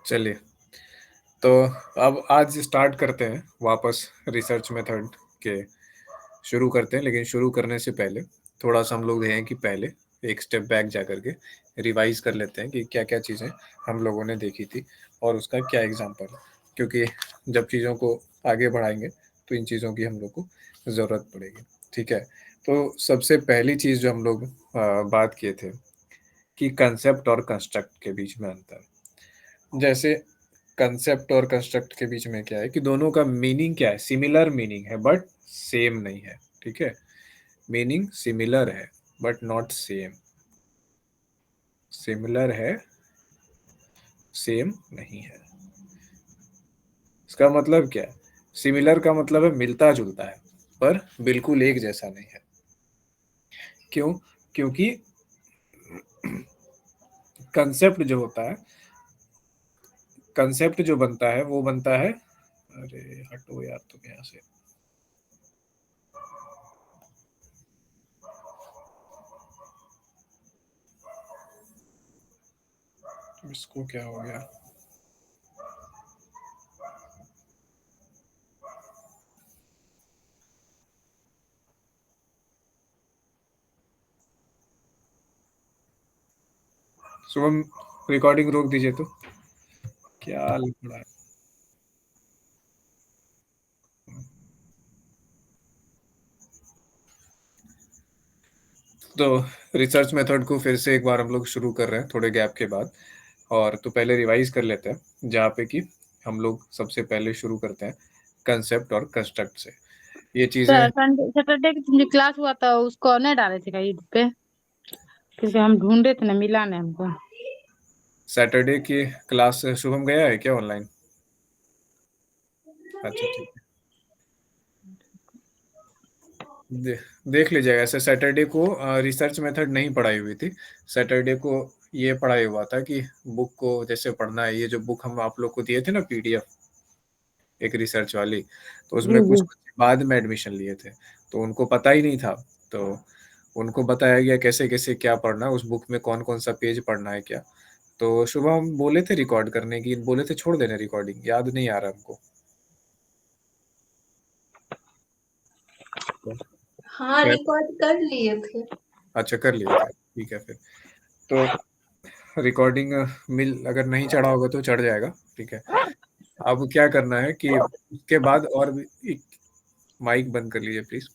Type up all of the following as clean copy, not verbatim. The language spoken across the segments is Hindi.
चलिए, तो अब आज स्टार्ट करते हैं वापस रिसर्च मेथड के शुरू करते हैं, लेकिन शुरू करने से पहले थोड़ा-सा हम लोग हैं कि पहले एक स्टेप बैक जा कर के रिवाइज़ कर लेते हैं कि क्या-क्या चीज़ें हम लोगों ने देखी थी और उसका क्या एग्ज़ाम्पल है। क्योंकि जब चीज़ों को आगे बढ़ाएँगे, तो इन चीज़ों की हम लोग को ज़रूरत पड़ेगी, ठीक है? तो सबसे पहली चीज़ जो हम लोग बात किए थे कि कांसेप्ट और कंस्ट्रक्ट के बीच में अंतर। जैसे कंसेप्ट और कंस्ट्रक्ट के बीच में क्या है कि दोनों का मीनिंग क्या है, सिमिलर मीनिंग है बट सेम नहीं है, ठीक है? मीनिंग सिमिलर है बट नॉट सेम। सिमिलर है, सेम नहीं है। इसका मतलब क्या है? सिमिलर का मतलब है मिलता-जुलता है, पर बिल्कुल एक जैसा नहीं है। क्यों? क्योंकि कंसेप्ट जो होता है, कंसेप्ट जो बनता है वो बनता है। अरे हटो यार तुम यहाँ से। इसको क्या हो गया? शुभम, रिकॉर्डिंग रोक दीजिए तो। क्या लिख रहा है? तो रिसर्च मेथड को फिर से एक बार हम लोग शुरू कर रहे हैं थोड़े गैप के बाद। और तो पहले रिवाइज कर लेते हैं, जहाँ पे कि हम लोग सबसे पहले शुरू करते हैं कंसेप्ट और कंस्ट्रक्ट से। ये चीज़ें संडे सैटरडे की जो क्लास हुआ था उसको नहीं डाले थे क्या यूट्यूब पे? क्योंकि हम ढूंढे थे ना, मिला नहीं हमको। सैटरडे की क्लास शुभम गया है क्या ऑनलाइन? अच्छा ठीक है। दे, देख लीजिएगा। ऐसे सैटरडे को रिसर्च मेथड नहीं पढ़ाई हुई थी। सैटरडे को ये पढ़ाई हुआ था कि बुक को जैसे पढ़ना है। ये जो बुक हम आप लोग को दिए थे ना, पीडीएफ, एक रिसर्च वाली, तो जी उसमें कुछ जी। बच्चे बाद में एडमिशन लिए थे, तो उनको पता ही नहीं था। तो उनको बताया गया कैसे-कैसे क्या पढ़ना है, उस बुक में कौन-कौन सा पेज पढ़ना है क्या। तो सुबह हम बोले थे रिकॉर्ड करने की, बोले थे छोड़ देना रिकॉर्डिंग, याद नहीं आ रहा हमको। तो हाँ, खैर, रिकॉर्ड कर लिए थे। अच्छा कर लिए थे, ठीक है फिर। तो रिकॉर्डिंग मिल अगर नहीं चढ़ा होगा तो चढ़ जाएगा, ठीक है। अब क्या करना है कि उसके बाद और भी एक माइक बंद कर लीजिए प्लीज़।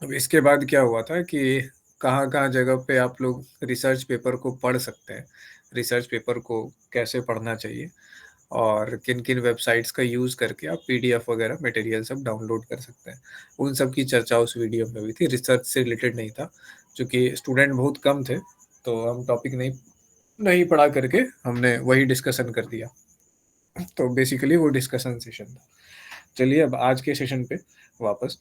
अब इसके बाद क्या हुआ था कि कहाँ-कहाँ जगह पे आप लोग रिसर्च पेपर को पढ़ सकते हैं, रिसर्च पेपर को कैसे पढ़ना चाहिए और किन-किन वेबसाइट्स का यूज़ करके आप पीडीएफ वगैरह मटेरियल सब डाउनलोड कर सकते हैं। उन सब की चर्चा उस वीडियो में हुई थी, रिसर्च से रिलेटेड नहीं था, चूँकि स्टूडेंट बहुत कम थे, तो हम टॉपिक नहीं नहीं पढ़ा करके हमने वही डिस्कशन कर दिया। तो बेसिकली वो डिस्कशन सेशन था। चलिए अब आज के सेशन पे वापस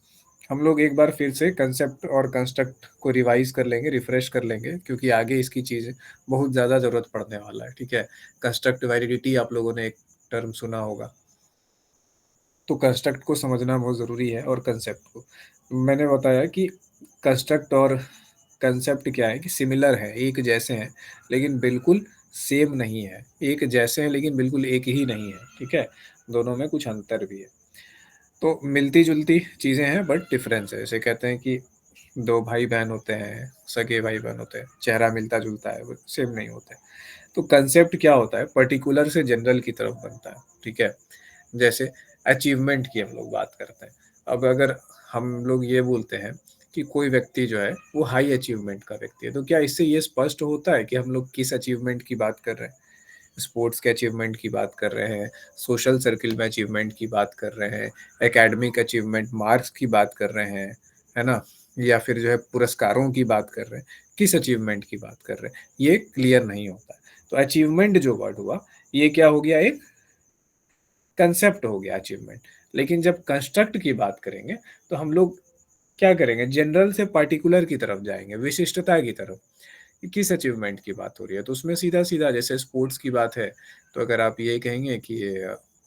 हम लोग एक बार फिर से कंसेप्ट और कंस्ट्रक्ट को रिवाइज कर लेंगे, रिफ्रेश कर लेंगे, क्योंकि आगे इसकी चीज़ बहुत ज़्यादा ज़रूरत पड़ने वाला है, ठीक है। कंस्ट्रक्ट वैलिडिटी आप लोगों ने एक टर्म सुना होगा, तो कंस्ट्रक्ट को समझना बहुत ज़रूरी है और कंसेप्ट को। मैंने बताया कि कंस्ट्रक्ट और कंसेप्ट क्या है कि सिमिलर है, एक जैसे हैं, लेकिन बिल्कुल सेम नहीं है। एक जैसे हैं लेकिन बिल्कुल एक ही नहीं है, ठीक है। दोनों में कुछ अंतर भी है। तो मिलती-जुलती चीज़ें हैं बट डिफरेंस है। जैसे कहते हैं कि 2 भाई-बहन होते हैं, सगे भाई-बहन होते हैं, चेहरा मिलता-जुलता है, वो सेम नहीं होता है। तो कांसेप्ट क्या होता है, पर्टिकुलर से जनरल की तरफ बनता है, ठीक है। जैसे अचीवमेंट की हम लोग बात करते हैं। अब अगर हम लोग ये बोलते हैं कि कोई व्यक्ति जो है वो हाई अचीवमेंट का व्यक्ति है, तो क्या इससे ये स्पष्ट होता है कि हम लोग किस अचीवमेंट की बात कर रहे हैं? स्पोर्ट्स के अचीवमेंट की बात कर रहे हैं, सोशल सर्किल में अचीवमेंट की बात कर रहे हैं, एकेडमिक अचीवमेंट मार्क्स की बात कर रहे हैं, है ना? या फिर जो है पुरस्कारों की बात कर रहे हैं, किस अचीवमेंट की बात कर रहे हैं, ये क्लियर नहीं होता है। तो अचीवमेंट जो वर्ड हुआ, ये क्या हो गया, एक कंसेप्ट हो गया अचीवमेंट। लेकिन जब कंस्ट्रक्ट की बात करेंगे, तो हम लोग क्या करेंगे, जनरल से पार्टिकुलर की तरफ जाएँगे, विशिष्टता की तरफ। कि किस अचीवमेंट की बात हो रही है, तो उसमें सीधा-सीधा जैसे स्पोर्ट्स की बात है, तो अगर आप ये कहेंगे कि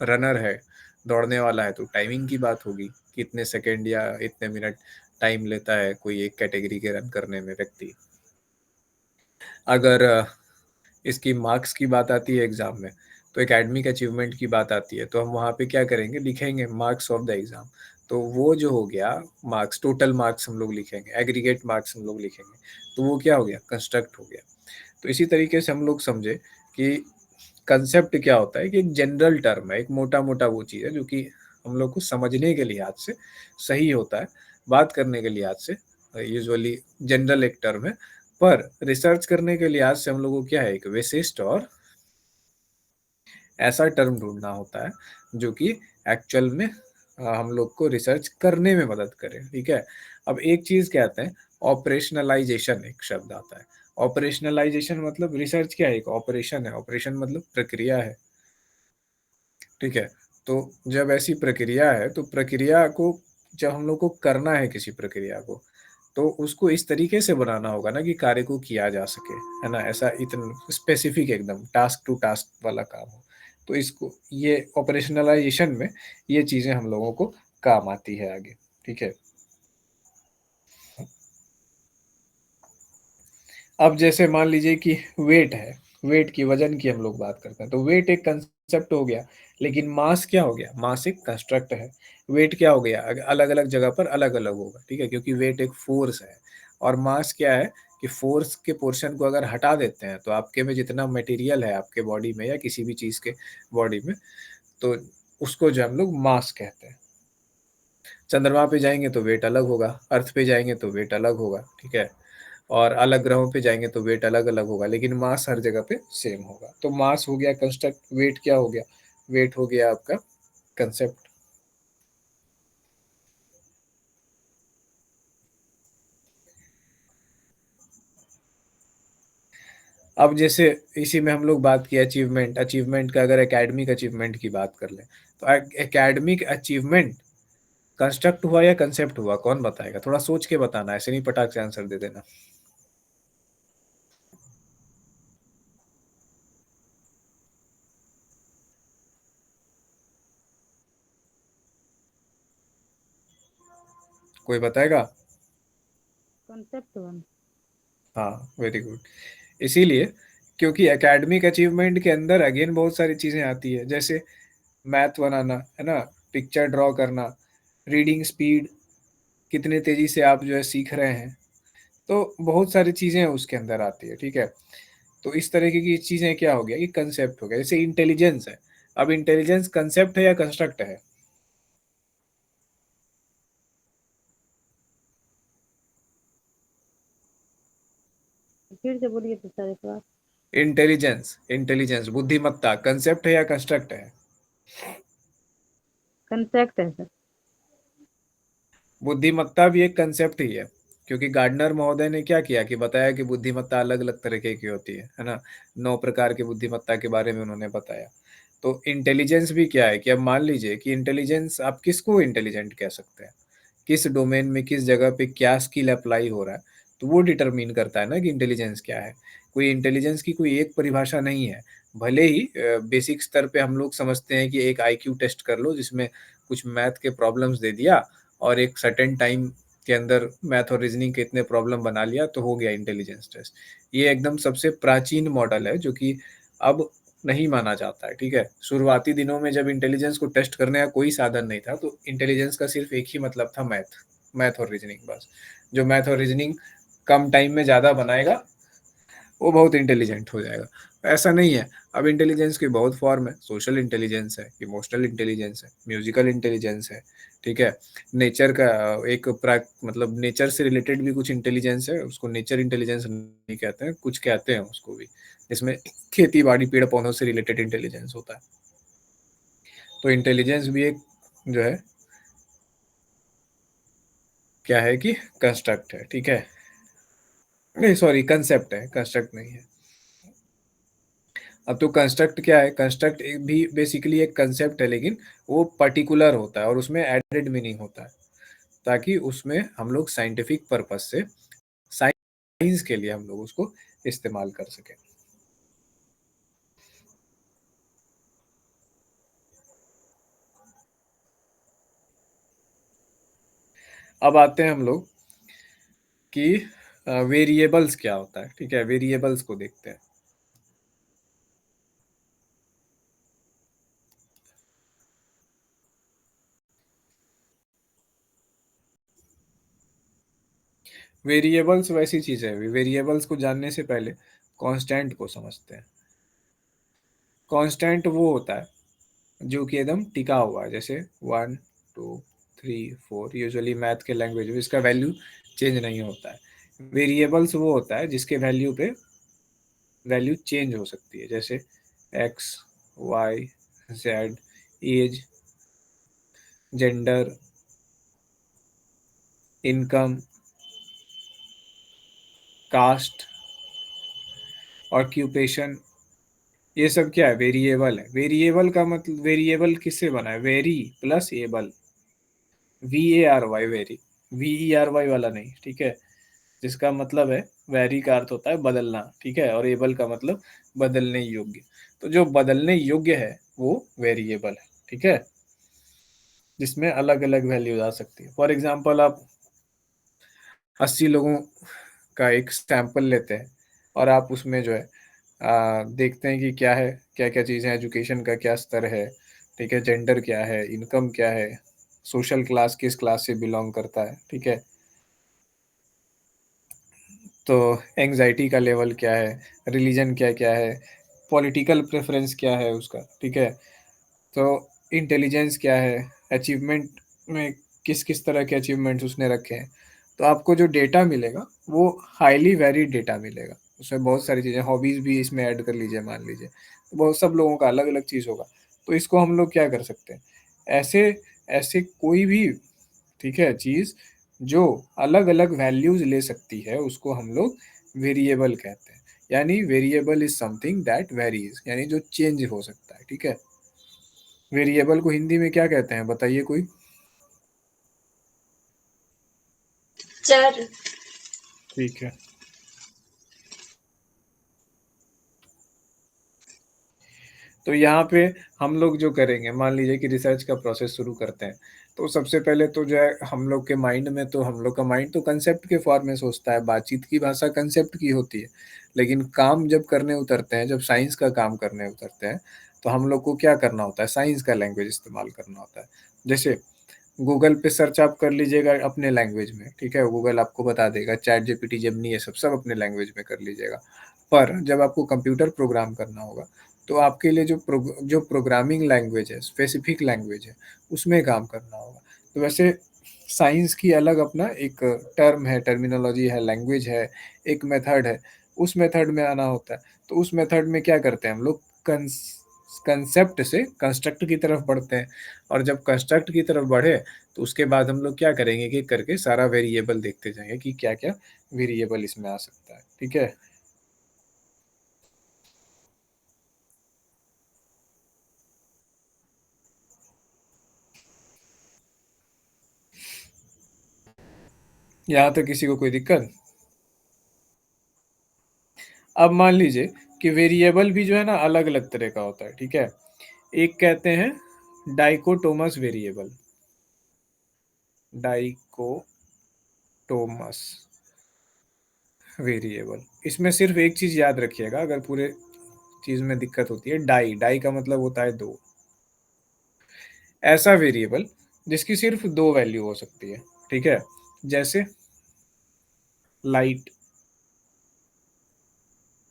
रनर है, दौड़ने वाला है, तो टाइमिंग की बात होगी, कितने सेकंड या इतने मिनट टाइम लेता है कोई एक कैटेगरी के रन करने में व्यक्ति। अगर इसकी मार्क्स की बात आती है एग्ज़ाम में, तो एकेडमिक अचीवमेंट की बात आती है तो हम वहाँ पे क्या करेंगे, लिखेंगे मार्क्स ऑफ द एग्ज़ाम। तो वो जो हो गया मार्क्स, टोटल मार्क्स हम लोग लिखेंगे, एग्रीगेट मार्क्स हम लोग लिखेंगे, तो वो क्या हो गया, कंस्ट्रक्ट हो गया। तो इसी तरीके से हम लोग समझे कि कंसेप्ट क्या होता है कि एक जनरल टर्म है, एक मोटा-मोटा वो चीज़ है जो कि हम लोग को समझने के लिहाज से सही होता है, बात करने के लिहाज से यूजुअली जनरल एक टर्म है, पर रिसर्च करने के लिहाज से हम लोगों को क्या है, एक विशिष्ट और ऐसा टर्म ढूँढना होता है जो कि एक्चुअल में हम लोग को रिसर्च करने में मदद करे, ठीक है? अब एक चीज़ क्या कहते हैं, ऑपरेशनलाइज़ेशन एक शब्द आता है। ऑपरेशनलाइज़ेशन मतलब रिसर्च क्या है, एक ऑपरेशन है, ऑपरेशन मतलब प्रक्रिया है, ठीक है? तो जब ऐसी प्रक्रिया है, तो प्रक्रिया को जब हम लोग को करना है किसी प्रक्रिया को, तो उसको इस तरीके से बनाना होगा ना कि कार्य को किया जा सके, है ना? ऐसा स्पेसिफिक एकदम टास्क टू टास्क वाला काम हो। तो इसको ये ऑपरेशनलाइज़ेशन में ये चीज़ें हम लोगों को काम आती है आगे, ठीक है? अब जैसे मान लीजिए कि वेट है, वेट की वज़न की हम लोग बात करते हैं, तो वेट एक कंसेप्ट हो गया, लेकिन मास क्या हो गया? मास एक कंस्ट्रक्ट है। वेट क्या हो गया? अलग-अलग जगह पर अलग-अलग होगा, ठीक है? क्योंकि वेट एक फ़ोर्स है और मास क्या है कि फ़ोर्स के पोर्शन को अगर हटा देते हैं, तो आपके में जितना मटेरियल है आपके बॉडी में या किसी भी चीज़ के बॉडी में, तो उसको जो हम लोग मास कहते हैं। चंद्रमा पे जाएँगे तो वेट अलग होगा, अर्थ पे जाएँगे तो वेट अलग होगा, ठीक है? और अलग ग्रहों पे जाएँगे तो वेट अलग-अलग होगा, लेकिन मास हर जगह पे सेम होगा। तो मास हो गया कंस्ट्रक्ट, वेट क्या हो गया? वेट हो गया आपका कंसेप्ट। अब जैसे इसी में हम लोग बात किए अचीवमेंट, अचीवमेंट का अगर एकेडमिक अचीवमेंट की बात कर लें, तो एकेडमिक अचीवमेंट कंस्ट्रक्ट हुआ या कंसेप्ट हुआ? कौन बताएगा? थोड़ा सोच के बताना, ऐसे नहीं पटाक से आंसर दे देना। कोई बताएगा? Concept one. हाँ, वेरी गुड। इसीलिए क्योंकि एकेडमिक अचीवमेंट के अंदर अगेन बहुत सारी चीज़ें आती है, जैसे मैथ बनाना, है ना? पिक्चर ड्रॉ करना, रीडिंग स्पीड, कितने तेज़ी से आप जो है सीख रहे हैं। तो बहुत सारी चीज़ें उसके अंदर आती है, ठीक है? तो इस तरीके की चीज़ें क्या हो गया कि कंसेप्ट हो गया। जैसे इंटेलिजेंस है, अब इंटेलिजेंस कंसेप्ट है या कंस्ट्रक्ट है? फिर से बोलिए तो सर एक बार। इंटेलिजेंस, इंटेलिजेंस बुद्धिमत्ता कंसेप्ट है या कंस्ट्रक्ट है? कंसेप्ट है सर। बुद्धिमत्ता भी एक कंसेप्ट ही है, क्योंकि गार्डनर महोदय ने क्या किया कि बताया कि बुद्धिमत्ता अलग-अलग तरीके की होती है ना? 9 प्रकार की बुद्धिमत्ता के बारे में उन्होंने बताया। तो इंटेलिजेंस भी क्या है कि अब मान लीजिए कि इंटेलिजेंस आप किसको इंटेलिजेंट कह सकते हैं? किस डोमेन में, किस जगह पे क्या स्किल अप्लाई हो रहा है, तो वो डिटरमाइन करता है ना कि इंटेलिजेंस क्या है। कोई इंटेलिजेंस की कोई एक परिभाषा नहीं है। भले ही बेसिक स्तर पे हम लोग समझते हैं कि एक आईक्यू टेस्ट कर लो जिसमें कुछ मैथ के प्रॉब्लम्स दे दिया और एक सर्टेन टाइम के अंदर मैथ और रीज़निंग के इतने प्रॉब्लम बना लिया तो हो गया इंटेलिजेंस टेस्ट। ये एकदम सबसे प्राचीन मॉडल है जो कि अब नहीं माना जाता है, ठीक है? शुरुआती दिनों में जब इंटेलिजेंस को टेस्ट करने का कोई साधन नहीं था, तो इंटेलिजेंस का सिर्फ़ एक ही मतलब था मैथ, मैथ और रीज़निंग बस। जो मैथ और रीज़निंग कम टाइम में ज़्यादा बनाएगा, वो बहुत इंटेलिजेंट हो जाएगा। ऐसा नहीं है, अब इंटेलिजेंस की बहुत फ़ॉर्म है, सोशल इंटेलिजेंस है, इमोशनल इंटेलिजेंस है, म्यूज़िकल इंटेलिजेंस है, ठीक है? नेचर का एक मतलब नेचर से रिलेटेड भी कुछ इंटेलिजेंस है, उसको नेचर इंटेलिजेंस नहीं कहते हैं, कुछ कहते हैं उसको भी, जिसमें खेती-बाड़ी, पेड़-पौधों से रिलेटेड इंटेलिजेंस होता है। तो इंटेलिजेंस भी एक जो है, क्या है कि कंस्ट्रक्ट है, ठीक है? नहीं सॉरी कंसेप्ट है, कंस्ट्रक्ट नहीं है। अब तो कंस्ट्रक्ट क्या है? कंस्ट्रक्ट भी बेसिकली एक कंसेप्ट है लेकिन वो पर्टिकुलर होता है और उसमें एडेड मीनिंग होता है, ताकि उसमें हम लोग साइंटिफिक पर्पज़ से साइंस के लिए हम लोग उसको इस्तेमाल कर सकें। अब आते हैं हम लोग कि वेरिएबल्स क्या होता है, ठीक है? वेरिएबल्स को देखते हैं। वेरिएबल्स वैसी चीज है, वेरिएबल्स को जानने से पहले कांस्टेंट को समझते हैं। कांस्टेंट वो होता है जो कि एकदम टिका हुआ है, जैसे 1 2 3 4, यूजुअली मैथ के लैंग्वेज में इसका वैल्यू चेंज नहीं होता है। वेरिएबल्स वो होता है जिसके वैल्यू पे वैल्यू चेंज हो सकती है, जैसे X, Y, Z, age, gender, income, caste, occupation. ये सब क्या है? वेरिएबल है। वेरिएबल का मतलब, वेरिएबल किससे बना है? Very plus able, VARY, very, VERY वाला नहीं, ठीक है, जिसका मतलब है, वेरी का अर्थ होता है बदलना, ठीक है, और एबल का मतलब बदलने योग्य। तो जो बदलने योग्य है वो वेरिएबल है, ठीक है, जिसमें अलग अलग वैल्यूज आ सकती है। फॉर एग्जाम्पल, आप 80 लोगों का एक सैंपल लेते हैं और आप उसमें जो है देखते हैं कि क्या है, क्या क्या चीज़ें, एजुकेशन का क्या स्तर है, ठीक है, जेंडर क्या है, इनकम क्या है, सोशल क्लास किस क्लास से बिलोंग करता है, ठीक है, तो एंजाइटी का लेवल क्या है, रिलीजन क्या क्या है, पॉलिटिकल प्रेफरेंस क्या है उसका, ठीक है, तो इंटेलिजेंस क्या है, अचीवमेंट में किस किस तरह के अचीवमेंट्स उसने रखे हैं। तो आपको जो डेटा मिलेगा वो हाईली वैरिड डेटा मिलेगा, उसमें बहुत सारी चीज़ें, हॉबीज़ भी इसमें ऐड कर लीजिए, मान लीजिए, तो बहुत सब लोगों का अलग अलग चीज़ होगा। तो इसको हम लोग क्या कर सकते हैं, ऐसे ऐसे कोई भी, ठीक है, चीज़ जो अलग अलग वैल्यूज ले सकती है उसको हम लोग वेरिएबल कहते हैं। यानी variable is something that varies, यानी जो चेंज हो सकता है, ठीक है। वेरिएबल को हिंदी में क्या कहते हैं, बताइए कोई? चर। ठीक है, तो यहाँ पे हम लोग जो करेंगे, मान लीजिए कि रिसर्च का प्रोसेस शुरू करते हैं, तो सबसे पहले तो जो है हम लोग के माइंड में, तो हम लोग का माइंड तो कंसेप्ट के फॉर्म में सोचता है, बातचीत की भाषा कंसेप्ट की होती है, लेकिन काम जब करने उतरते हैं, जब साइंस का काम करने उतरते हैं, तो हम लोग को क्या करना होता है, साइंस का लैंग्वेज इस्तेमाल करना होता है। जैसे गूगल पे सर्च आप कर लीजिएगा अपने लैंग्वेज में, ठीक है, गूगल आपको बता देगा, चैट जीपीटी, जेमिनी, ये सब सब अपने लैंग्वेज में कर लीजिएगा। पर जब आपको कंप्यूटर प्रोग्राम करना होगा, तो आपके लिए जो प्रोग्रामिंग लैंग्वेज है, स्पेसिफिक लैंग्वेज है, उसमें काम करना होगा। तो वैसे साइंस की अलग अपना एक टर्म है, टर्मिनोलॉजी है, लैंग्वेज है, एक मेथड है, उस मेथड में आना होता है। तो उस मेथड में क्या करते हैं हम लोग, कंसेप्ट से कंस्ट्रक्ट की तरफ बढ़ते हैं, और जब कंस्ट्रक्ट की तरफ बढ़े तो उसके बाद हम लोग क्या करेंगे कि करके सारा वेरिएबल देखते जाएंगे कि क्या क्या वेरिएबल इसमें आ सकता है, ठीक है। यहाँ तक किसी को कोई दिक्कत? अब मान लीजिए कि वेरिएबल भी जो है ना अलग अलग तरह का होता है, ठीक है। एक कहते हैं डाइकोटोमस वेरिएबल, डाइकोटोमस वेरिएबल। इसमें सिर्फ एक चीज याद रखिएगा, अगर पूरे चीज में दिक्कत होती है, डाई, डाई का मतलब होता है दो। ऐसा वेरिएबल जिसकी सिर्फ दो वैल्यू हो सकती है, ठीक है, जैसे light,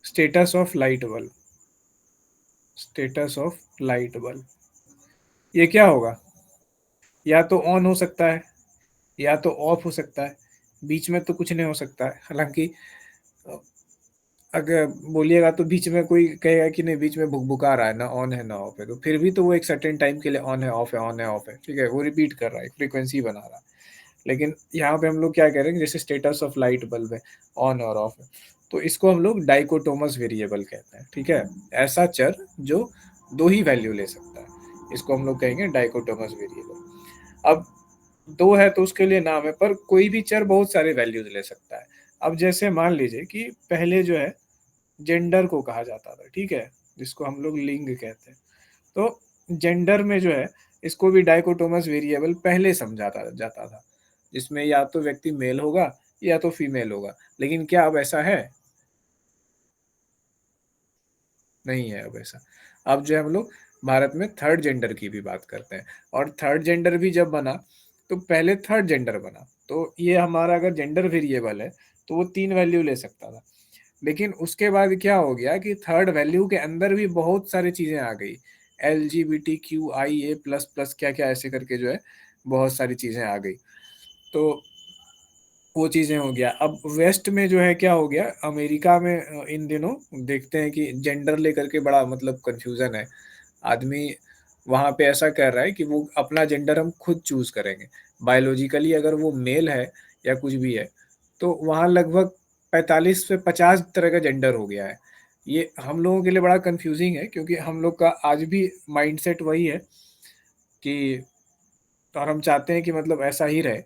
status of light bulb, status of light bulb, ये क्या होगा, या तो ऑन हो सकता है या तो ऑफ हो सकता है, बीच में तो कुछ नहीं हो सकता है। हालांकि अगर बोलिएगा तो बीच में कोई कहेगा कि नहीं, बीच में भुकभुका रहा है, ना ऑन है ना ऑफ है, तो फिर भी तो वो एक सर्टेन टाइम के लिए ऑन है ऑफ है ऑन है ऑफ है, ठीक है, वो रिपीट कर रहा है, फ्रीक्वेंसी बना रहा है। लेकिन यहाँ पे हम लोग क्या करेंगे, जैसे स्टेटस ऑफ लाइट बल्ब है, ऑन और ऑफ है, तो इसको हम लोग डाइकोटोमस वेरिएबल कहते हैं, ठीक है। ऐसा चर जो दो ही वैल्यू ले सकता है, इसको हम लोग कहेंगे डाइकोटोमस वेरिएबल। अब दो है तो उसके लिए नाम है, पर कोई भी चर बहुत सारे वैल्यूज ले सकता है। अब जैसे मान लीजिए कि पहले जो है जेंडर को कहा जाता था, ठीक है, जिसको हम लोग लिंग कहते हैं, तो जेंडर में जो है इसको भी डाइकोटोमस वेरिएबल पहले समझाता जाता था, जिसमें या तो व्यक्ति मेल होगा या तो फीमेल होगा। लेकिन क्या अब ऐसा है? नहीं है अब ऐसा। अब जो है हम लोग भारत में थर्ड जेंडर की भी बात करते हैं, और थर्ड जेंडर भी जब बना तो पहले थर्ड जेंडर बना, तो ये हमारा अगर जेंडर वेरिएबल है तो वो 3 वैल्यू ले सकता था। लेकिन उसके बाद क्या हो गया कि थर्ड वैल्यू के अंदर भी बहुत सारी चीजें आ गई, LGBTQIA++ क्या क्या ऐसे करके जो है बहुत सारी चीजें आ गई। तो वो चीजें हो गया। अब वेस्ट में जो है क्या हो गया, अमेरिका में इन दिनों देखते हैं कि जेंडर लेकर के बड़ा मतलब कंफ्यूजन है। आदमी वहां पे ऐसा कर रहा है कि वो अपना जेंडर हम खुद चूज करेंगे। बायोलॉजिकली अगर वो मेल है या कुछ भी है, तो वहाँ लगभग 45 से 50 तरह का जेंडर हो गया है। ये हम लोगों के लिए बड़ा कंफ्यूजिंग है, क्योंकि हम लोग का आज भी माइंडसेट वही है कि, और हम चाहते हैं कि मतलब ऐसा ही रहे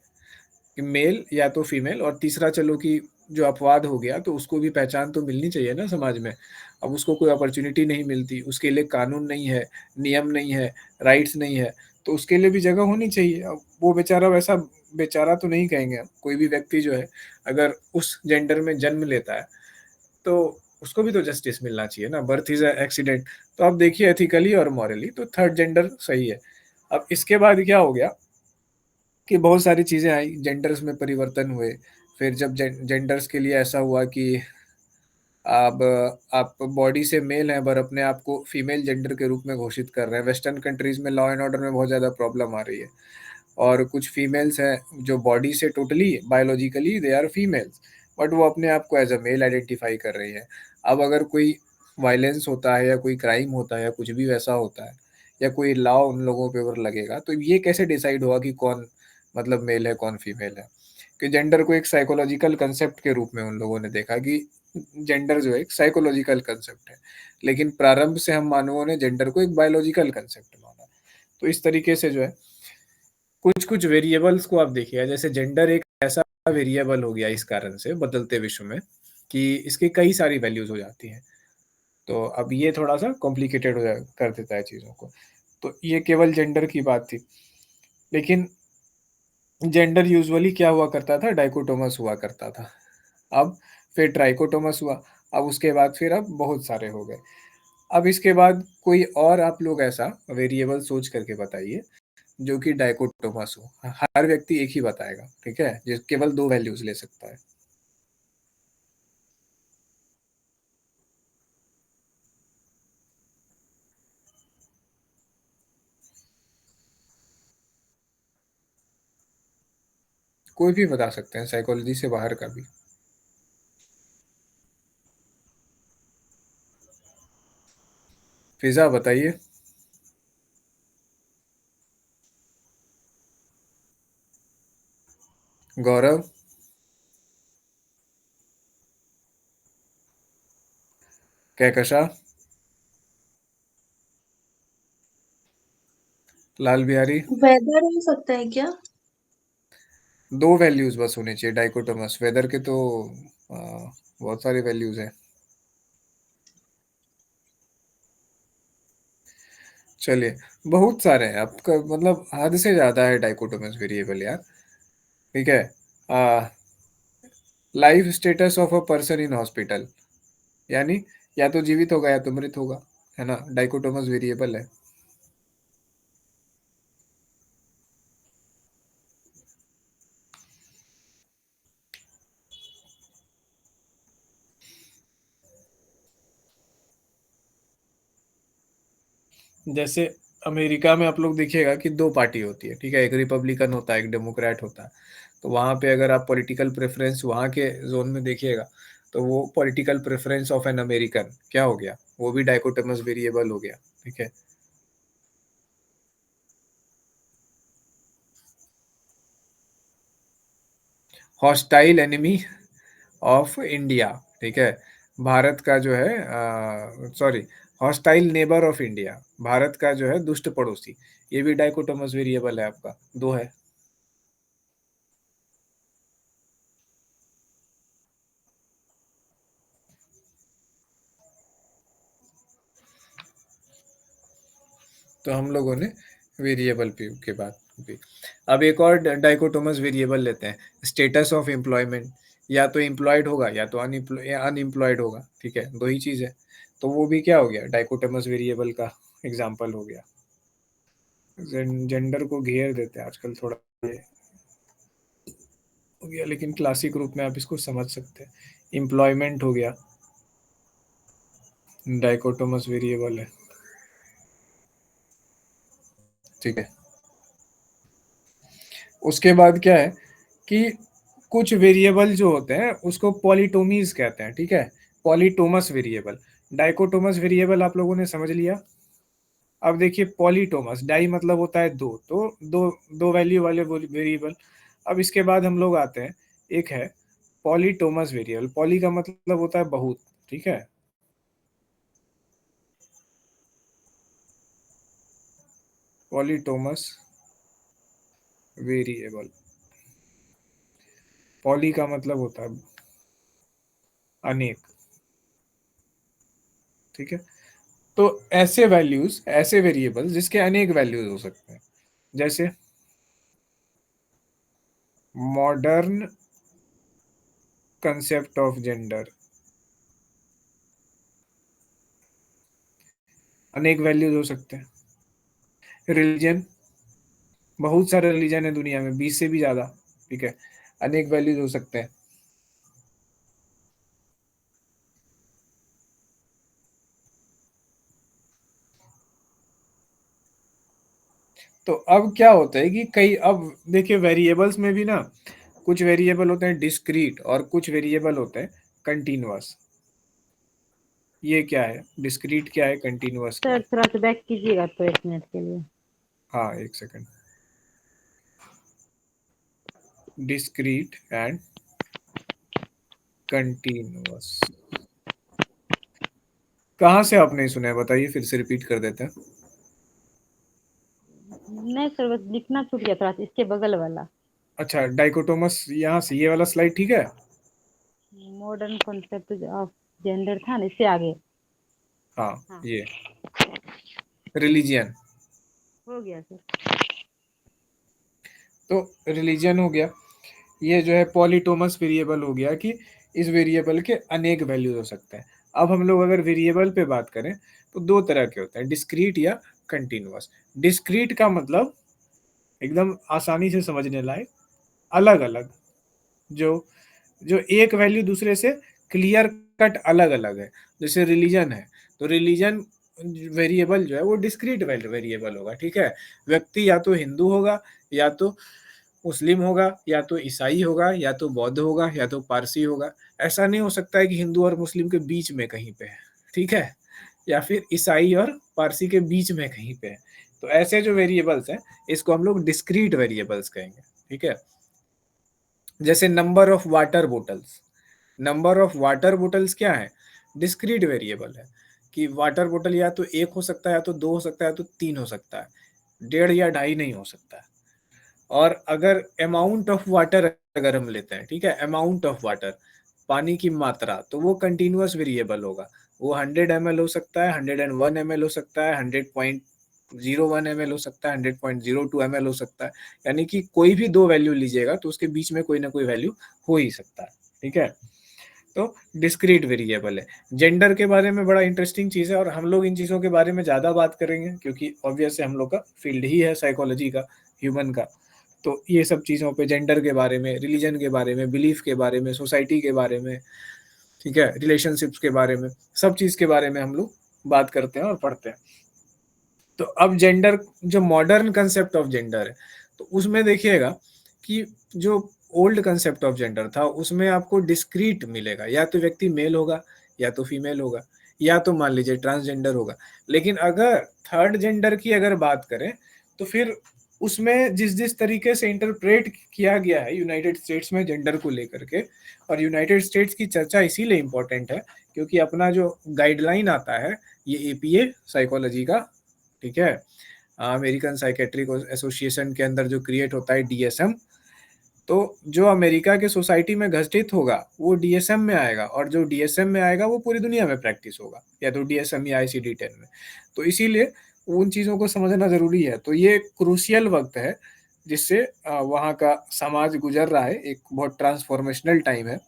कि मेल या तो फीमेल, और तीसरा चलो कि जो अपवाद हो गया तो उसको भी पहचान तो मिलनी चाहिए ना समाज में। अब उसको कोई अपॉर्चुनिटी नहीं मिलती, उसके लिए कानून नहीं है, नियम नहीं है, राइट्स नहीं है, तो उसके लिए भी जगह होनी चाहिए। अब वो बेचारा, वैसा बेचारा तो नहीं कहेंगे हम, कोई भी व्यक्ति जो है अगर उस जेंडर में जन्म लेता है तो उसको भी तो जस्टिस मिलना चाहिए ना, बर्थ इज एक्सीडेंट। तो आप देखिए एथिकली और मॉरली तो थर्ड जेंडर सही है। अब इसके बाद क्या हो गया कि बहुत सारी चीजें आई, जेंडर्स में परिवर्तन हुए। फिर जब जेंडर्स के लिए ऐसा हुआ कि अब आप बॉडी से मेल हैं पर अपने आप को फीमेल जेंडर के रूप में घोषित कर रहे हैं। वेस्टर्न कंट्रीज में लॉ एंड ऑर्डर में बहुत ज़्यादा प्रॉब्लम आ रही है। और कुछ फीमेल्स हैं जो बॉडी से totally biologically they are females, but वो अपने आप को एज अ मेल आइडेंटिफाई कर रही है। अब अगर कोई वायलेंस होता है या कोई क्राइम होता है या कुछ भी वैसा होता है या कोई लॉ उन लोगों पे ऊपर लगेगा, तो ये कैसे डिसाइड होगा कि कौन मतलब मेल है कौन फीमेल है? कि जेंडर को एक साइकोलॉजिकल कंसेप्ट के रूप में उन लोगों ने देखा कि जेंडर जो है एक साइकोलॉजिकल कंसेप्ट है, लेकिन प्रारंभ से हम मानवों ने जेंडर को एक बायोलॉजिकल कंसेप्ट माना। तो इस तरीके से जो है कुछ कुछ वेरिएबल्स को आप देखिए, जैसे जेंडर एक ऐसा वेरिएबल हो गया इस कारण से बदलते विश्व में कि इसकी कई सारी वैल्यूज हो जाती हैं। तो अब ये थोड़ा सा कॉम्प्लिकेटेड हो कर देता है चीज़ों को। तो ये केवल जेंडर की बात थी, लेकिन जेंडर यूजुअली क्या हुआ करता था, डाइकोटोमस हुआ करता था। अब फिर ट्राइकोटोमस हुआ, अब उसके बाद फिर अब बहुत सारे हो गए। अब इसके बाद कोई और आप लोग ऐसा वेरिएबल सोच करके बताइए जो कि डाइकोटोमस हो। हर व्यक्ति एक ही बताएगा, ठीक है, जो केवल 2 वैल्यूज ले सकता है। कोई भी बता सकते हैं, साइकोलॉजी से बाहर का भी। फिजा बताइए। गौरव। कहकशा। लाल बिहारी। वेदर हो सकता है क्या? 2 वैल्यूज बस होने चाहिए डाइकोटोमस, वेदर के तो आ, बहुत सारे वैल्यूज हैं। चलिए, बहुत सारे हैं आपका, मतलब हद से ज्यादा है डाइकोटोमस वेरिएबल यार। ठीक है। Life status of a person in hospital, यानी या तो जीवित होगा या तो मृत होगा, है ना, डाइकोटोमस वेरिएबल है। जैसे अमेरिका में आप लोग देखिएगा कि 2 पार्टी होती है, ठीक है, एक रिपब्लिकन होता है एक डेमोक्रेट होता है। तो वहाँ पे अगर आप पॉलिटिकल प्रेफरेंस वहाँ के जोन में देखिएगा, तो वो political preference of an American क्या हो गया, वो भी डाइकोटोमस वेरिएबल हो गया। ठीक है। हॉस्टाइल एनिमी ऑफ इंडिया, ठीक है, भारत का जो है sorry, hostile neighbour of India, Bharat का जो है दुष्ट पड़ोसी, ये भी डाइकोटोमस वेरिएबल है आपका, 2 है। तो हम लोगों ने वेरिएबल के बाद भी, अब एक और डाइकोटोमस वेरिएबल लेते हैं, स्टेटस ऑफ एम्प्लॉयमेंट, या तो एम्प्लॉयड होगा या तो अनएम्प्लॉयड होगा, ठीक है, 2 ही चीज है। तो वो भी क्या हो गया, डाइकोटोमस वेरिएबल का एग्जाम्पल हो गया। जेंडर को घेर देते हैं आजकल थोड़ा। हो गया, लेकिन क्लासिक रूप में आप इसको समझ सकते हैं। एम्प्लॉयमेंट हो गया, डाइकोटोमस वेरिएबल है, ठीक है। उसके बाद क्या है कि कुछ वेरिएबल जो होते हैं उसको पॉलीटोमीज कहते हैं, ठीक है। पॉलीटोमस वेरिएबल, डाइकोटोमस वेरिएबल आप लोगों ने समझ लिया। अब देखिए पॉलीटोमस, डाई मतलब होता है दो, तो दो दो वैल्यू वाले वेरिएबल। अब इसके बाद हम लोग आते हैं, एक है पॉलीटोमस वेरिएबल। पॉली का मतलब होता है बहुत, ठीक है। पॉलीटोमस वेरिएबल, पॉली का मतलब होता है अनेक, ठीक है। तो ऐसे वैल्यूज, ऐसे वेरिएबल जिसके अनेक वैल्यूज हो सकते हैं, जैसे मॉडर्न कंसेप्ट ऑफ जेंडर, अनेक वैल्यूज हो सकते हैं। रिलीजन, बहुत सारे रिलीजन है दुनिया में, 20 से भी ज्यादा, ठीक है, अनेक वैल्यूज हो सकते हैं। तो अब क्या होता है कि कई, अब देखिए वेरिएबल्स में भी ना कुछ वेरिएबल होते हैं डिस्क्रीट और कुछ वेरिएबल होते हैं कंटिन्यूअस। ये क्या है, डिस्क्रीट क्या है, कंटिन्यूअस क्या सर है? थोड़ा सा बैक कीजिएगा तो 1 मिनट के लिए। हाँ, एक सेकंड। डिस्क्रीट एंड कंटिन्यूअस, कहाँ से आपने सुना है बताइए, फिर से रिपीट कर देते हैं। नहीं सर, बस लिखना छूट गया थोड़ा सा, इसके बगल वाला। अच्छा, डाइकोटोमस यहाँ से ये वाला स्लाइड, ठीक है। मॉडर्न कॉन्सेप्ट ऑफ जेंडर था ना, इससे आगे। हाँ, हाँ, ये रिलीजियन, हो गया सर। तो रिलीजन हो गया। ये जो है पॉलीटोमस वेरिएबल हो गया कि इस वेरिएबल के अनेक वैल्यूज हो सकते हैं। अब हम लोग अगर वेरिएबल पे बात करें तो दो तरह के होते हैं, डिस्क्रीट या कंटिन्यूअस। डिस्क्रीट का मतलब एकदम आसानी से समझने लायक, अलग अलग, जो जो एक वैल्यू दूसरे से क्लियर कट अलग अलग है। जैसे रिलीजन है, तो रिलीजन वेरिएबल जो है वो डिस्क्रीट वेरिएबल होगा, ठीक है। व्यक्ति या तो हिंदू होगा, या तो मुस्लिम होगा, या तो ईसाई होगा, या तो बौद्ध होगा, या तो पारसी होगा। ऐसा नहीं हो सकता है कि हिंदू और मुस्लिम के बीच में कहीं पे है, ठीक है, या फिर ईसाई और पारसी के बीच में कहीं पे है। तो ऐसे जो वेरिएबल्स हैं इसको हम लोग डिस्क्रीट वेरिएबल्स कहेंगे, ठीक है। जैसे number of water bottles, number of water bottles क्या है, डिस्क्रीट वेरिएबल है कि वाटर बोतल या तो एक हो सकता है, या तो दो हो सकता है, या तो तीन हो सकता है, 1.5 या 2.5 नहीं हो सकता है। और अगर अमाउंट ऑफ वाटर अगर हम लेते हैं, ठीक है, अमाउंट ऑफ वाटर, पानी की मात्रा, तो वो कंटिन्यूअस वेरिएबल होगा। वो 100 ml हो सकता है, 101 ml हो सकता है, 100.01 ml हो सकता है, 100.02 ml हो सकता है। यानी कि कोई भी दो वैल्यू लीजिएगा तो उसके बीच में कोई ना कोई वैल्यू हो ही सकता है, ठीक है। तो डिस्क्रीट वेरिएबल है। जेंडर के बारे में बड़ा इंटरेस्टिंग चीज है, और हम लोग इन चीजों के बारे में ज्यादा बात करेंगे क्योंकि ऑब्वियस हम लोग का फील्ड ही है साइकोलॉजी का, ह्यूमन का। तो ये सब चीज़ों पे, जेंडर के बारे में, रिलीजन के बारे में, बिलीफ के बारे में, सोसाइटी के बारे में, ठीक है, रिलेशनशिप्स के बारे में, सब चीज़ के बारे में हम लोग बात करते हैं और पढ़ते हैं। तो अब जेंडर, जो मॉडर्न कंसेप्ट ऑफ जेंडर है, तो उसमें देखिएगा कि जो ओल्ड कंसेप्ट ऑफ जेंडर था उसमें आपको डिस्क्रीट मिलेगा, या तो व्यक्ति मेल होगा, या तो फीमेल होगा, या तो मान लीजिए ट्रांसजेंडर होगा। लेकिन अगर थर्ड जेंडर की अगर बात करें तो फिर उसमें जिस जिस तरीके से इंटरप्रेट किया गया है यूनाइटेड स्टेट्स में जेंडर को लेकर के, और यूनाइटेड स्टेट्स की चर्चा इसीलिए इम्पोर्टेंट है क्योंकि अपना जो गाइडलाइन आता है ये एपीए साइकोलॉजी का, ठीक है, अमेरिकन साइकेट्रिक एसोसिएशन के अंदर जो क्रिएट होता है डीएसएम, तो जो अमेरिका के सोसाइटी में घटित होगा वो डीएसएम में आएगा, और जो डीएसएम में आएगा वो पूरी दुनिया में प्रैक्टिस होगा, या तो डीएसएम या आईसीडी-10 में। तो इसीलिए उन चीज़ों को समझना ज़रूरी है। तो ये क्रूशियल वक्त है जिससे वहाँ का समाज गुजर रहा है, एक बहुत ट्रांसफॉर्मेशनल टाइम है।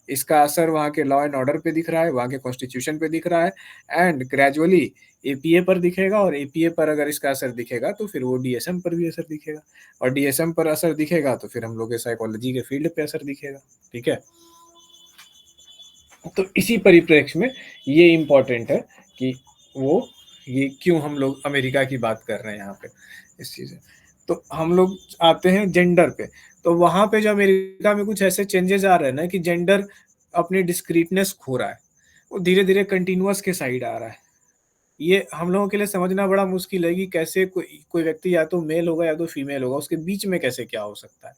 इसका असर वहाँ के लॉ एंड ऑर्डर पे दिख रहा है, वहाँ के कॉन्स्टिट्यूशन पे दिख रहा है, एंड ग्रेजुअली एपीए पर दिखेगा, और एपीए पर अगर इसका असर दिखेगा तो फिर वो डीएसएम पर भी असर दिखेगा, और डीएसएम पर असर दिखेगा तो फिर हम लोग के साइकोलॉजी के फील्ड पे असर दिखेगा। ठीक है, तो इसी परिप्रेक्ष्य में ये इम्पोर्टेंट है कि वो ये क्यों हम लोग अमेरिका की बात कर रहे हैं यहाँ पे इस चीज़। तो हम लोग आते हैं जेंडर पे। तो वहाँ पे जो अमेरिका में कुछ ऐसे चेंजेस आ रहे हैं ना कि जेंडर अपनी डिस्क्रीटनेस खो रहा है, वो धीरे धीरे कंटिन्यूअस के साइड आ रहा है। ये हम लोगों के लिए समझना बड़ा मुश्किल है कि कैसे कोई व्यक्ति या तो मेल होगा या तो फीमेल होगा, उसके बीच में कैसे क्या हो सकता है।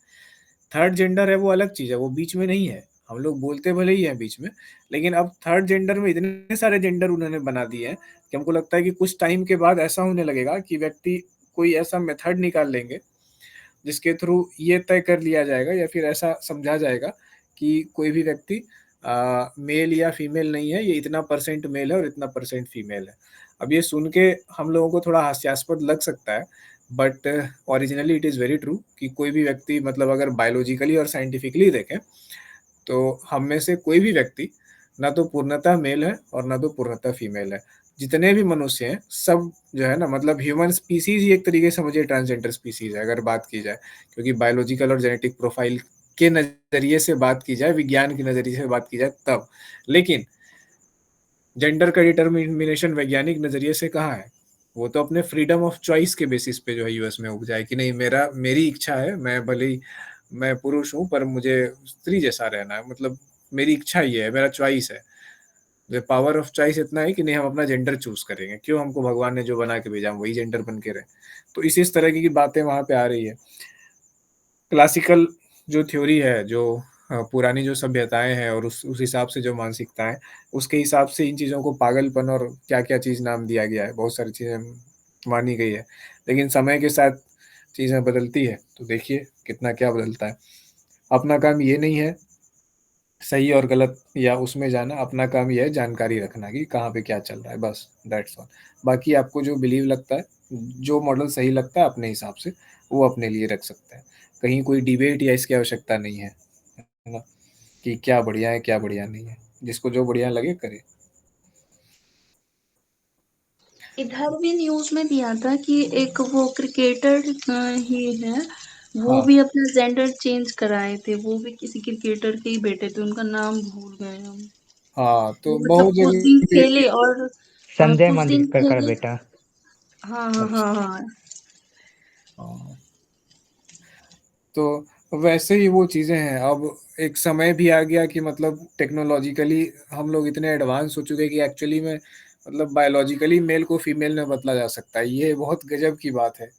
थर्ड जेंडर है वो अलग चीज़ है, वो बीच में नहीं है। हम लोग बोलते भले ही हैं बीच में, लेकिन अब थर्ड जेंडर में इतने सारे जेंडर उन्होंने बना दिए हैं कि हमको लगता है कि कुछ टाइम के बाद ऐसा होने लगेगा कि व्यक्ति कोई ऐसा मेथड निकाल लेंगे जिसके थ्रू ये तय कर लिया जाएगा या फिर ऐसा समझा जाएगा कि कोई भी व्यक्ति मेल या फीमेल नहीं है, ये इतना परसेंट मेल है और इतना परसेंट फीमेल है। अब ये सुन के हम लोगों को थोड़ा हास्यास्पद लग सकता है, but originally it is very true कि कोई भी व्यक्ति मतलब अगर बायोलॉजिकली और साइंटिफिकली देखें तो हम में से कोई भी व्यक्ति ना तो पूर्णतः मेल है और ना तो पूर्णतः फीमेल है। जितने भी मनुष्य हैं सब जो है ना, मतलब ह्यूमन स्पीसीज ही एक तरीके से समझिए ट्रांसजेंडर स्पीसीज है अगर बात की जाए, क्योंकि बायोलॉजिकल और जेनेटिक प्रोफाइल के नज़रिए से बात की जाए, विज्ञान के नज़रिए से बात की जाए तब। लेकिन जेंडर का डिटर्मिनेशन वैज्ञानिक नज़रिए से कहाँ है? वो तो अपने फ्रीडम ऑफ चॉइस के बेसिस पे जो है यूएस में उग जाए कि नहीं मेरी इच्छा है, मैं भले ही मैं पुरुष हूँ पर मुझे स्त्री जैसा रहना है, मतलब मेरी इच्छा ये है, मेरा चॉइस है। द पावर ऑफ चॉइस इतना है कि नहीं हम अपना जेंडर चूज करेंगे, क्यों हमको भगवान ने जो बना के भेजा हम वही जेंडर बन के रहे। तो इस तरह की बातें वहाँ पे आ रही है। क्लासिकल जो थ्योरी है, जो पुरानी जो सभ्यताएं हैं और उस हिसाब से जो मानसिकताएं, उसके हिसाब से इन चीज़ों को पागलपन और क्या-क्या चीज़ नाम दिया गया है, बहुत सारी चीज़ें मानी गई है। लेकिन समय के साथ चीज़ें बदलती है, तो देखिए कितना क्या बदलता है। अपना काम ये नहीं है सही और गलत या उसमें जाना, अपना काम ये है जानकारी रखना कि कहाँ पे क्या चल रहा है, बस दैट्स ऑल। बाकी आपको जो बिलीव लगता है, जो मॉडल सही लगता है अपने हिसाब से, वो अपने लिए रख सकते हैं। कहीं कोई डिबेट या इसकी आवश्यकता नहीं है ना, कि क्या बढ़िया है क्या बढ़िया नहीं है, जिसको जो बढ़िया लगे करे। इधर भी न्यूज में दिया था कि एक वो क्रिकेटर ही है, वो हाँ भी अपना जेंडर चेंज कराए थे। वो भी किसी क्रिकेटर के ही बेटे थे, उनका नाम भूल गए हम। हाँ, वो तो मतलब बहुत कुछ जगह दिन पे खेले और संजय कुछ दिन मंजरेकर का खेले। बेटा। हाँ हाँ अच्छा, हाँ हाँ। हाँ। तो वैसे ही वो चीज़ें हैं। अब एक समय भी आ गया कि मतलब टेक्नोलॉजिकली हम लोग इतने एडवांस हो चुके हैं कि एक्चुअली में मतलब बायोलॉजिकली मेल को फीमेल में बदला जा सकता है। ये बहुत गजब की बात है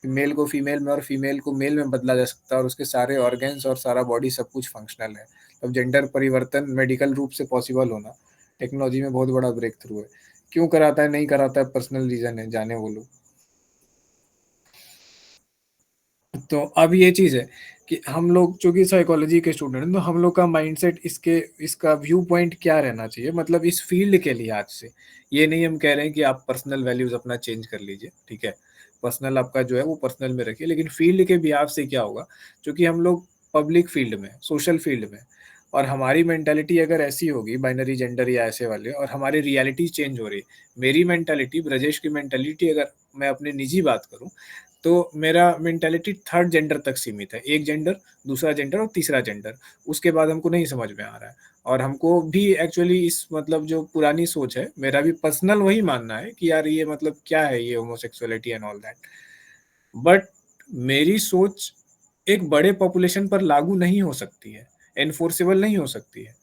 कि मेल को फीमेल में और फीमेल को मेल में बदला जा सकता है और उसके सारे ऑर्गन्स और सारा बॉडी सब कुछ फंक्शनल है। अब जेंडर परिवर्तन मेडिकल रूप से पॉसिबल होना टेक्नोलॉजी में बहुत बड़ा ब्रेक थ्रू है। क्यों कराता है नहीं कराता है पर्सनल रीज़न है, जाने वो लोग। तो अब ये चीज़ है कि हम लोग चूँकि साइकोलॉजी के स्टूडेंट हैं, तो हम लोग का माइंडसेट इसका व्यू पॉइंट क्या रहना चाहिए, मतलब इस फील्ड के लिहाज से। ये नहीं हम कह रहे हैं कि आप पर्सनल वैल्यूज़ अपना चेंज कर लीजिए, ठीक है? पर्सनल आपका जो है वो पर्सनल में रखिए, लेकिन फील्ड के बिहाफ से क्या होगा, चूँकि हम लोग पब्लिक फील्ड में, सोशल फील्ड में, और हमारी मेंटालिटी अगर ऐसी होगी बाइनरी जेंडर या ऐसे वाले, और हमारी रियलिटी चेंज हो रही है। मेरी मेंटालिटी, ब्रजेश की मेंटालिटी, अगर मैं अपनी निजी बात करूँ, तो मेरा मेंटालिटी थर्ड जेंडर तक सीमित है। एक जेंडर, दूसरा जेंडर और तीसरा जेंडर। उसके बाद हमको नहीं समझ में आ रहा है। और हमको भी एक्चुअली इस मतलब जो पुरानी सोच है, मेरा भी पर्सनल वही मानना है कि यार ये मतलब क्या है ये homosexuality and all that. But मेरी सोच एक बड़े पॉपुलेशन पर लागू नहीं हो सकती है, एनफोर्सेबल नहीं हो सकती है।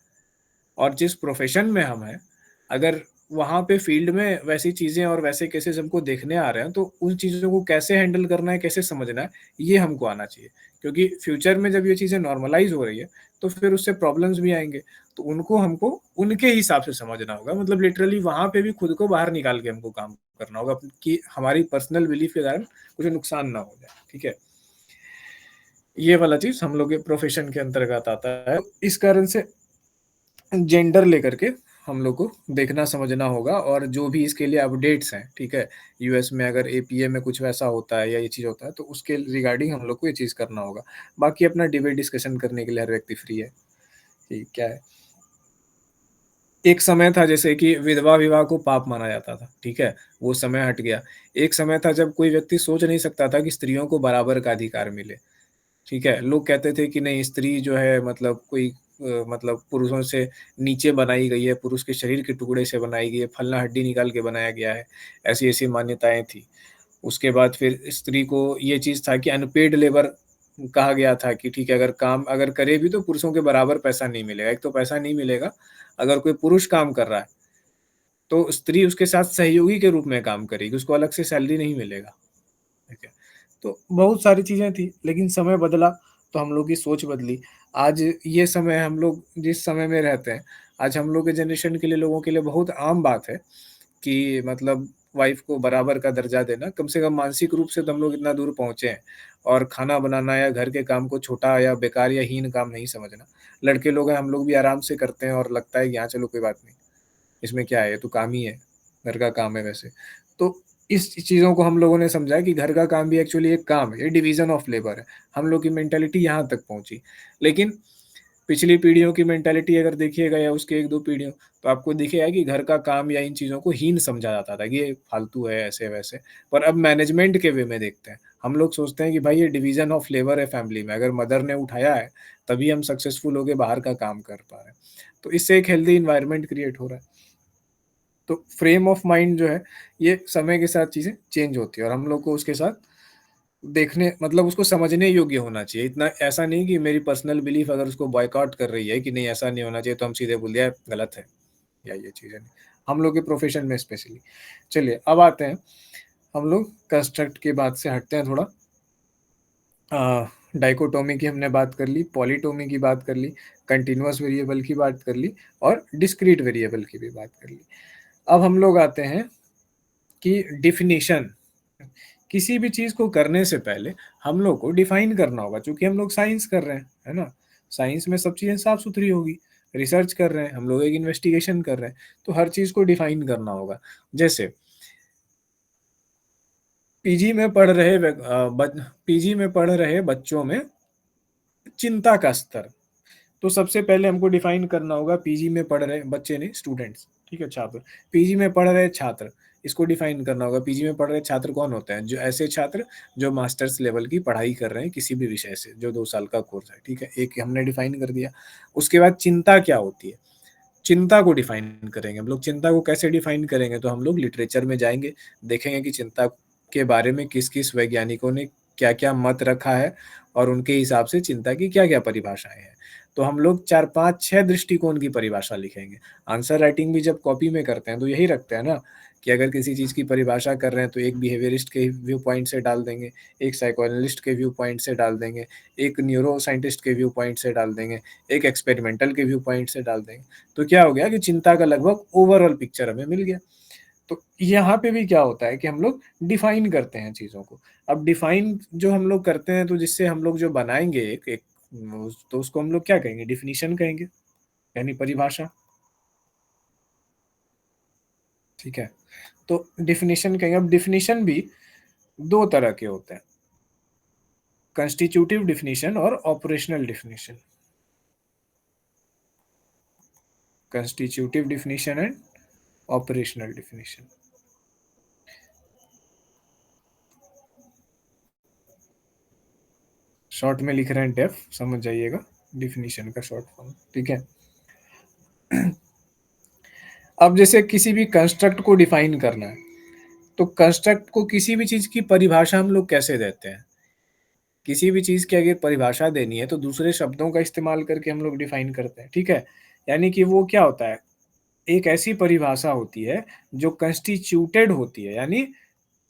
और जिस प्रोफेशन में हम हैं, अगर वहाँ पे फील्ड में वैसी चीज़ें और वैसे केसेस हमको देखने आ रहे हैं, तो उन चीज़ों को कैसे हैंडल करना है, कैसे समझना है, ये हमको आना चाहिए। क्योंकि फ्यूचर में जब ये चीज़ें नॉर्मलाइज़ हो रही है, तो फिर उससे प्रॉब्लम्स भी आएँगे। तो उनको हमको उनके हिसाब से समझना होगा, मतलब लिटरली वहाँ पे भी खुद को बाहर निकाल के हमको काम करना होगा कि हमारी पर्सनल बिलीफ के कारण कुछ नुकसान ना हो जाए, ठीक है? ये वाला चीज़ हम लोग के प्रोफेशन के अंतर्गत आता है। इस कारण से जेंडर लेकर के हम लोग को देखना समझना होगा, और जो भी इसके लिए अपडेट्स हैं, ठीक है? यूएस में अगर एपीए में कुछ वैसा होता है या ये चीज़ होता है, तो उसके रिगार्डिंग हम लोग को ये चीज़ करना होगा। बाकी अपना डिबेट डिस्कशन करने के लिए हर व्यक्ति फ्री है कि क्या है। एक समय था जैसे कि विधवा विवाह को पाप माना जाता था, ठीक है? वो समय हट गया। एक समय था जब कोई व्यक्ति सोच नहीं सकता था कि स्त्रियों को बराबर का अधिकार मिले, ठीक है? लोग कहते थे कि नहीं, स्त्री जो है मतलब कोई मतलब पुरुषों से नीचे बनाई गई है, पुरुष के शरीर के टुकड़े से बनाई गई है, फलना हड्डी निकाल के बनाया गया है, ऐसी-ऐसी मान्यताएँ थी। उसके बाद फिर स्त्री को ये चीज़ था कि अनपेड लेबर कहा गया था कि ठीक है, अगर काम अगर करे भी तो पुरुषों के बराबर पैसा नहीं मिलेगा। एक तो पैसा नहीं मिलेगा, अगर कोई पुरुष काम कर रहा है, तो स्त्री उसके साथ सहयोगी के रूप में काम करेगी, उसको अलग से सैलरी नहीं मिलेगा, ठीक है? तो बहुत सारी चीज़ें थी, लेकिन समय बदला तो हम लोग की सोच बदली। आज ये समय हम लोग जिस समय में रहते हैं, आज हम लोग के जनरेशन के लिए लोगों के लिए बहुत आम बात है कि मतलब वाइफ़ को बराबर का दर्जा देना, कम से कम मानसिक रूप से तो हम लोग इतना दूर पहुँचे हैं और खाना बनाना या घर के काम को छोटा या बेकार या हीन काम नहीं समझना। लड़के लोग हैं, हम लोग भी आराम से करते हैं और लगता है कि हाँ, चलो कोई बात नहीं, इसमें क्या है, ये तो काम ही है, घर का काम है वैसे। तो इस चीज़ों को हम लोगों ने समझा कि घर का काम भी एक्चुअली एक काम है, ये डिवीज़न ऑफ लेबर है। हम लोग की मेंटालिटी यहाँ तक पहुँची। लेकिन पिछली पीढ़ियों की मेंटालिटी अगर देखिएगा या उसके 1-2 पीढ़ियों, तो आपको दिखेगा कि घर का काम या इन चीज़ों को हीन समझा जाता था कि ये फालतू है, ऐसे-वैसे। पर अब मैनेजमेंट के वे में देखते हैं। हम लोग सोचते हैं कि भाई ये डिवीज़न ऑफ लेबर है फैमिली में, अगर मदर ने उठाया है, तभी हम सक्सेसफुल होके बाहर का काम कर पा रहे हैं। तो इससे एक हेल्दी एनवायरनमेंट क्रिएट हो रहा है। तो फ्रेम ऑफ माइंड जो है, ये समय के साथ चीज़ें चेंज होती है और हम लोग को उसके साथ देखने मतलब उसको समझने योग्य होना चाहिए। इतना ऐसा नहीं कि मेरी पर्सनल बिलीफ अगर उसको बॉयकॉट कर रही है कि नहीं ऐसा नहीं होना चाहिए, तो हम सीधे बोल दिया गलत है या ये चीज़ें नहीं। हम लोग के प्रोफ़ेशन में स्पेशली। चलिए अब आते हैं, हम लोग कंस्ट्रक्ट की बात से हटते हैं थोड़ा। डाइकोटोमी की हमने बात कर ली, पॉलीटोमी की बात कर ली, कंटीन्यूअस वेरिएबल की बात कर ली और डिस्क्रीट वेरिएबल की भी बात कर ली। अब हम लोग आते हैं कि डिफिनीशन। किसी भी चीज़ को करने से पहले हम लोग को डिफाइन करना होगा, चूँकि हम लोग साइंस कर रहे हैं, है ना? साइंस में सब चीज़ें साफ-सुथरी होगी, रिसर्च कर रहे हैं, हम लोग एक इन्वेस्टिगेशन कर रहे हैं, तो हर चीज़ को डिफाइन करना होगा। जैसे पीजी में पढ़ रहे पीजी में पढ़ रहे बच्चों में चिंता का स्तर। तो सबसे पहले हमको डिफाइन करना होगा पीजी में पढ़ रहे बच्चे नहीं, स्टूडेंट्स, ठीक है, छात्र। पीजी में पढ़ रहे छात्र, इसको डिफाइन करना होगा। पीजी में पढ़ रहे छात्र कौन होते हैं? जो ऐसे छात्र जो मास्टर्स लेवल की पढ़ाई कर रहे हैं किसी भी विषय से, जो 2 साल का कोर्स है, ठीक है? एक हमने डिफाइन कर दिया। उसके बाद चिंता क्या होती है? चिंता को डिफाइन करेंगे हम लोग। चिंता को कैसे डिफाइन करेंगे? तो हम लोग लिटरेचर में जाएँगे, देखेंगे कि चिंता के बारे में किस-किस वैज्ञानिकों ने क्या-क्या मत रखा है और उनके हिसाब से चिंता की क्या-क्या परिभाषाएँ हैं। तो हम लोग 4, 5, 6 दृष्टिकोण की परिभाषा लिखेंगे। आंसर राइटिंग भी जब कॉपी में करते हैं तो यही रखते हैं ना, कि अगर किसी चीज़ की परिभाषा कर रहे हैं तो एक बिहेवियरिस्ट के व्यू पॉइंट से डाल देंगे, एक साइकोएनालिस्ट के व्यू पॉइंट से डाल देंगे, एक न्यूरो साइंटिस्ट के व्यू पॉइंट से डाल देंगे, एक एक्सपेरिमेंटल के व्यू पॉइंट से डाल देंगे। तो क्या हो गया कि चिंता का लगभग ओवरऑल पिक्चर हमें मिल गया। तो यहाँ पे भी क्या होता है कि हम लोग डिफाइन करते हैं चीज़ों को। अब डिफाइन जो हम लोग करते हैं तो जिससे हम लोग जो बनाएँगे एक एक तो उसको हम लोग क्या कहेंगे? डेफिनिशन कहेंगे, यानी परिभाषा, ठीक है? तो डेफिनिशन कहेंगे। अब डेफिनिशन भी 2 तरह के होते हैं, कंस्टिट्यूटिव डेफिनिशन और operational definition. Constitutive definition and operational definition. Short में लिख रहे हैं डेफ, समझ जाइएगा, डेफिनिशन का शॉर्ट फॉर्म, ठीक है? अब जैसे किसी भी कंस्ट्रक्ट को डिफाइन करना है, तो कंस्ट्रक्ट को किसी भी चीज़ की परिभाषा हम लोग कैसे देते हैं? किसी भी चीज़ की अगर परिभाषा देनी है तो दूसरे शब्दों का इस्तेमाल करके हम लोग डिफाइन करते हैं, ठीक है? यानी कि वो क्या होता है, एक ऐसी परिभाषा होती है जो कंस्टिट्यूटेड होती है, यानी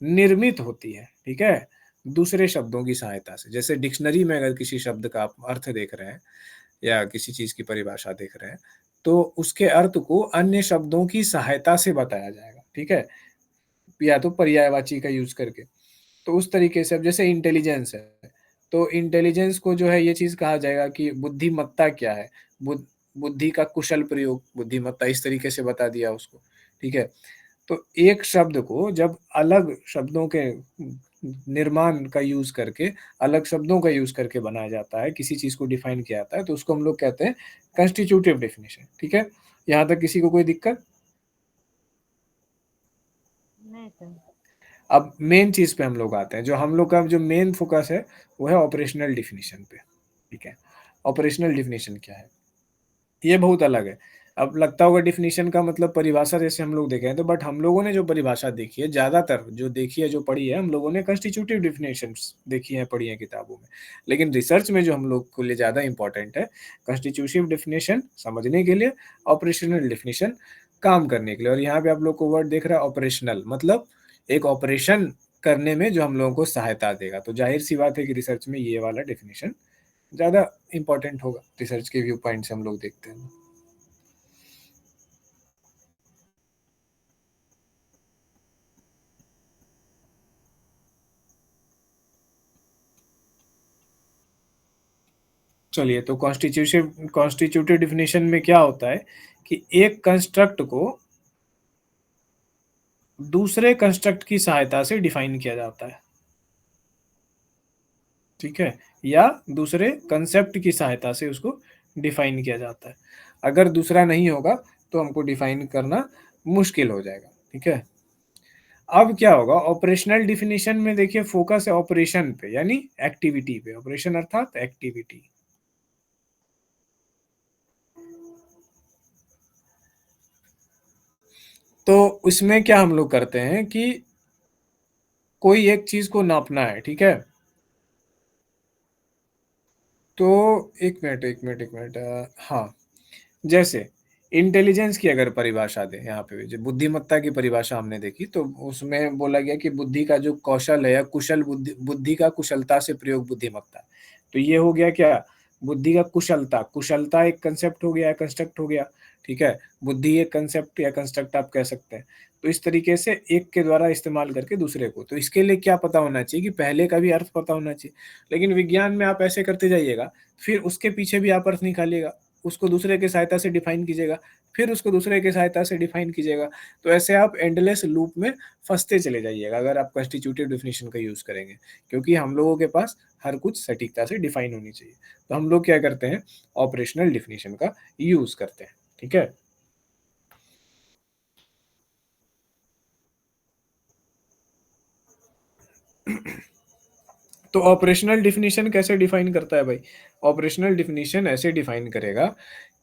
निर्मित होती है, ठीक है? दूसरे शब्दों की सहायता से। जैसे डिक्शनरी में अगर किसी शब्द का आप अर्थ देख रहे हैं या किसी चीज़ की परिभाषा देख रहे हैं, तो उसके अर्थ को अन्य शब्दों की सहायता से बताया जाएगा, ठीक है? या तो पर्यायवाची का यूज़ करके। तो उस तरीके से अब जैसे इंटेलिजेंस है, तो इंटेलिजेंस को जो है ये चीज़ कहा जाएगा कि बुद्धिमत्ता क्या है? बुद्धि का कुशल प्रयोग, बुद्धिमत्ता इस तरीके से बता दिया उसको, ठीक है? तो एक शब्द को जब अलग शब्दों के निर्माण का यूज़ करके, अलग शब्दों का यूज़ करके बनाया जाता है, किसी चीज़ को डिफाइन किया जाता है, तो उसको हम लोग कहते हैं कंस्टिट्यूटिव डेफिनिशन, ठीक है? यहाँ तक किसी को कोई दिक्कत? नहीं सर। अब मेन चीज पे हम लोग आते हैं, जो हम लोग का जो मेन फोकस है वो है ऑपरेशनल डिफिनीशन पे। ठीक है, ऑपरेशनल डिफिनीशन क्या है, ये बहुत अलग है। अब लगता होगा डिफिनीशन का मतलब परिभाषा जैसे हम लोग देखे हैं, तो बट हम लोगों ने जो परिभाषा देखी है, ज्यादातर जो देखी है, जो पढ़ी है, हम लोगों ने कंस्टिट्यूटिव डिफिनेशंस देखी है, पढ़ी है किताबों में। लेकिन रिसर्च में जो हम लोग के लिए ज्यादा इंपॉर्टेंट है, कंस्टिट्यूटिव डिफिनेशन समझने के लिए, ऑपरेशनल डिफिनेशन काम करने के लिए। और यहाँ पे आप लोग को वर्ड देख रहा है ऑपरेशनल, मतलब एक ऑपरेशन करने में जो हम लोगों को सहायता देगा। तो जाहिर सी बात है कि रिसर्च में ये वाला डेफिनेशन ज्यादा इंपॉर्टेंट होगा, रिसर्च के व्यू पॉइंट से हम लोग देखते हैं। चलिए, तो कॉन्स्टिट्यूटिव डिफिनेशन में क्या होता है कि एक कंस्ट्रक्ट को दूसरे कंस्ट्रक्ट की सहायता से डिफाइन किया जाता है। ठीक है, या दूसरे कंसेप्ट की सहायता से उसको डिफाइन किया जाता है। अगर दूसरा नहीं होगा तो हमको डिफाइन करना मुश्किल हो जाएगा। ठीक है, अब क्या होगा ऑपरेशनल डिफिनेशन में, देखिए फोकस है ऑपरेशन पे, यानी एक्टिविटी पे। ऑपरेशन अर्थात एक्टिविटी। तो उसमें क्या हम लोग करते हैं कि कोई एक चीज को नापना है। ठीक है, तो एक मिनट हाँ, जैसे इंटेलिजेंस की अगर परिभाषा दें, यहाँ पे जो बुद्धिमत्ता की परिभाषा हमने देखी, तो उसमें बोला गया कि बुद्धि का जो कौशल है, या कुशल बुद्धि, बुद्धि का कुशलता से प्रयोग बुद्धिमत्ता। तो ये हो गया क्या, बुद्धि का कुशलता। कुशलता एक कंसेप्ट हो गया, कंस्ट्रक्ट हो गया। ठीक है, बुद्धि एक कंसेप्ट या कंस्ट्रक्ट आप कह सकते हैं। तो इस तरीके से एक के द्वारा इस्तेमाल करके दूसरे को, तो इसके लिए क्या पता होना चाहिए कि पहले का भी अर्थ पता होना चाहिए। लेकिन विज्ञान में आप ऐसे करते जाइएगा, फिर उसके पीछे भी आप अर्थ निकालिएगा, उसको दूसरे के सहायता से डिफाइन कीजिएगा, फिर उसको दूसरे के सहायता से डिफाइन कीजिएगा। तो ऐसे आप एंडलेस लूप में फंसते चले जाइएगा अगर आप कंस्टिट्यूटिव डिफिनेशन का यूज करेंगे, क्योंकि हम लोगों के पास हर कुछ सटीकता से डिफाइन होनी चाहिए। तो हम लोग क्या करते हैं, ऑपरेशनल डिफिनेशन का यूज करते हैं। ठीक है, तो ऑपरेशनल डिफिनेशन कैसे डिफाइन करता है भाई? ऑपरेशनल डिफिनेशन ऐसे डिफाइन करेगा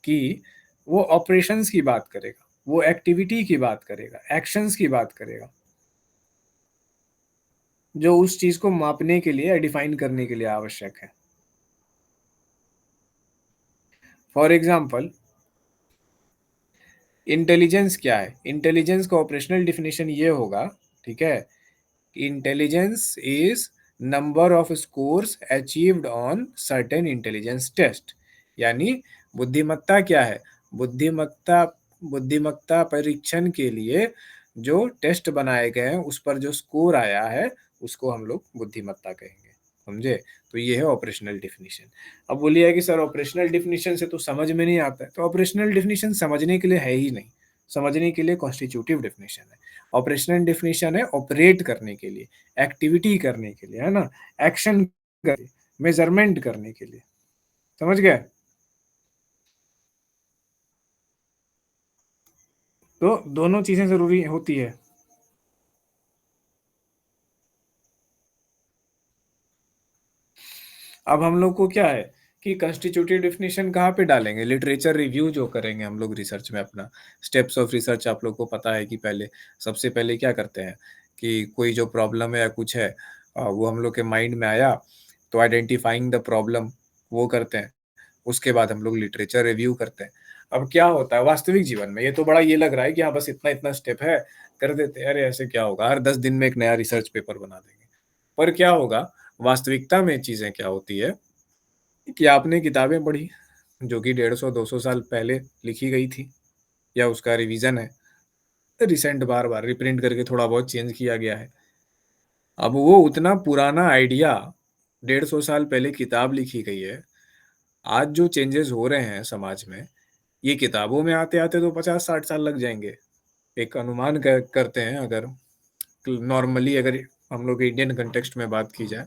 कि वो ऑपरेशंस की बात करेगा, वो एक्टिविटी की बात करेगा, एक्शंस की बात करेगा, जो उस चीज को मापने के लिए या डिफाइन करने के लिए आवश्यक है। फॉर एग्जाम्पल, इंटेलिजेंस क्या है? इंटेलिजेंस का ऑपरेशनल डिफिनेशन ये होगा, ठीक है, intelligence is number of scores achieved on certain intelligence test. यानी बुद्धिमत्ता क्या है? बुद्धिमत्ता, बुद्धिमत्ता परीक्षण के लिए जो टेस्ट बनाए गए हैं उस पर जो स्कोर आया है उसको हम लोग बुद्धिमत्ता कहेंगे। समझे? तो ये है ऑपरेशनल डिफिनीशन। अब बोलिए कि सर ऑपरेशनल डिफिनीशन से तो समझ में नहीं आता है, तो ऑपरेशनल डिफिनीशन समझने के लिए है ही नहीं, समझने के लिए कॉन्स्टिट्यूटिव डिफिनीशन है। ऑपरेशनल डिफिनीशन है ऑपरेट करने के लिए, एक्टिविटी करने के लिए, है ना, एक्शन करने, मेजरमेंट करने के लिए। समझ गए? तो दोनों चीजें जरूरी होती है। अब हम लोग को क्या है कि कंस्टिट्यूटिव डिफिनेशन कहाँ पे डालेंगे? लिटरेचर रिव्यू जो करेंगे हम लोग रिसर्च में, अपना स्टेप्स ऑफ रिसर्च आप लोग को पता है कि पहले, सबसे पहले क्या करते हैं कि कोई जो प्रॉब्लम है या कुछ है, वो हम लोग के माइंड में आया, तो आइडेंटिफाइंग द प्रॉब्लम वो करते हैं। उसके बाद हम लोग लिटरेचर रिव्यू करते हैं। अब क्या होता है वास्तविक जीवन में, ये तो बड़ा ये लग रहा है कि हाँ बस इतना इतना स्टेप है, कर देते हैं, अरे ऐसे क्या होगा, हर 10 दिन में एक नया रिसर्च पेपर बना देंगे। पर क्या होगा वास्तविकता में, चीजें क्या होती है कि आपने किताबें पढ़ी जो कि 150-200 साल पहले लिखी गई थी, या उसका रिवीजन है, रिसेंट बार बार रिप्रिंट करके थोड़ा बहुत चेंज किया गया है। अब वो उतना पुराना आइडिया, 150 साल पहले किताब लिखी गई है, आज जो चेंजेस हो रहे हैं समाज में, ये किताबों में आते आते तो 50-60 साल लग जाएंगे। एक अनुमान करते हैं, अगर नॉर्मली अगर हम लोग इंडियन कंटेक्स्ट में बात की जाए,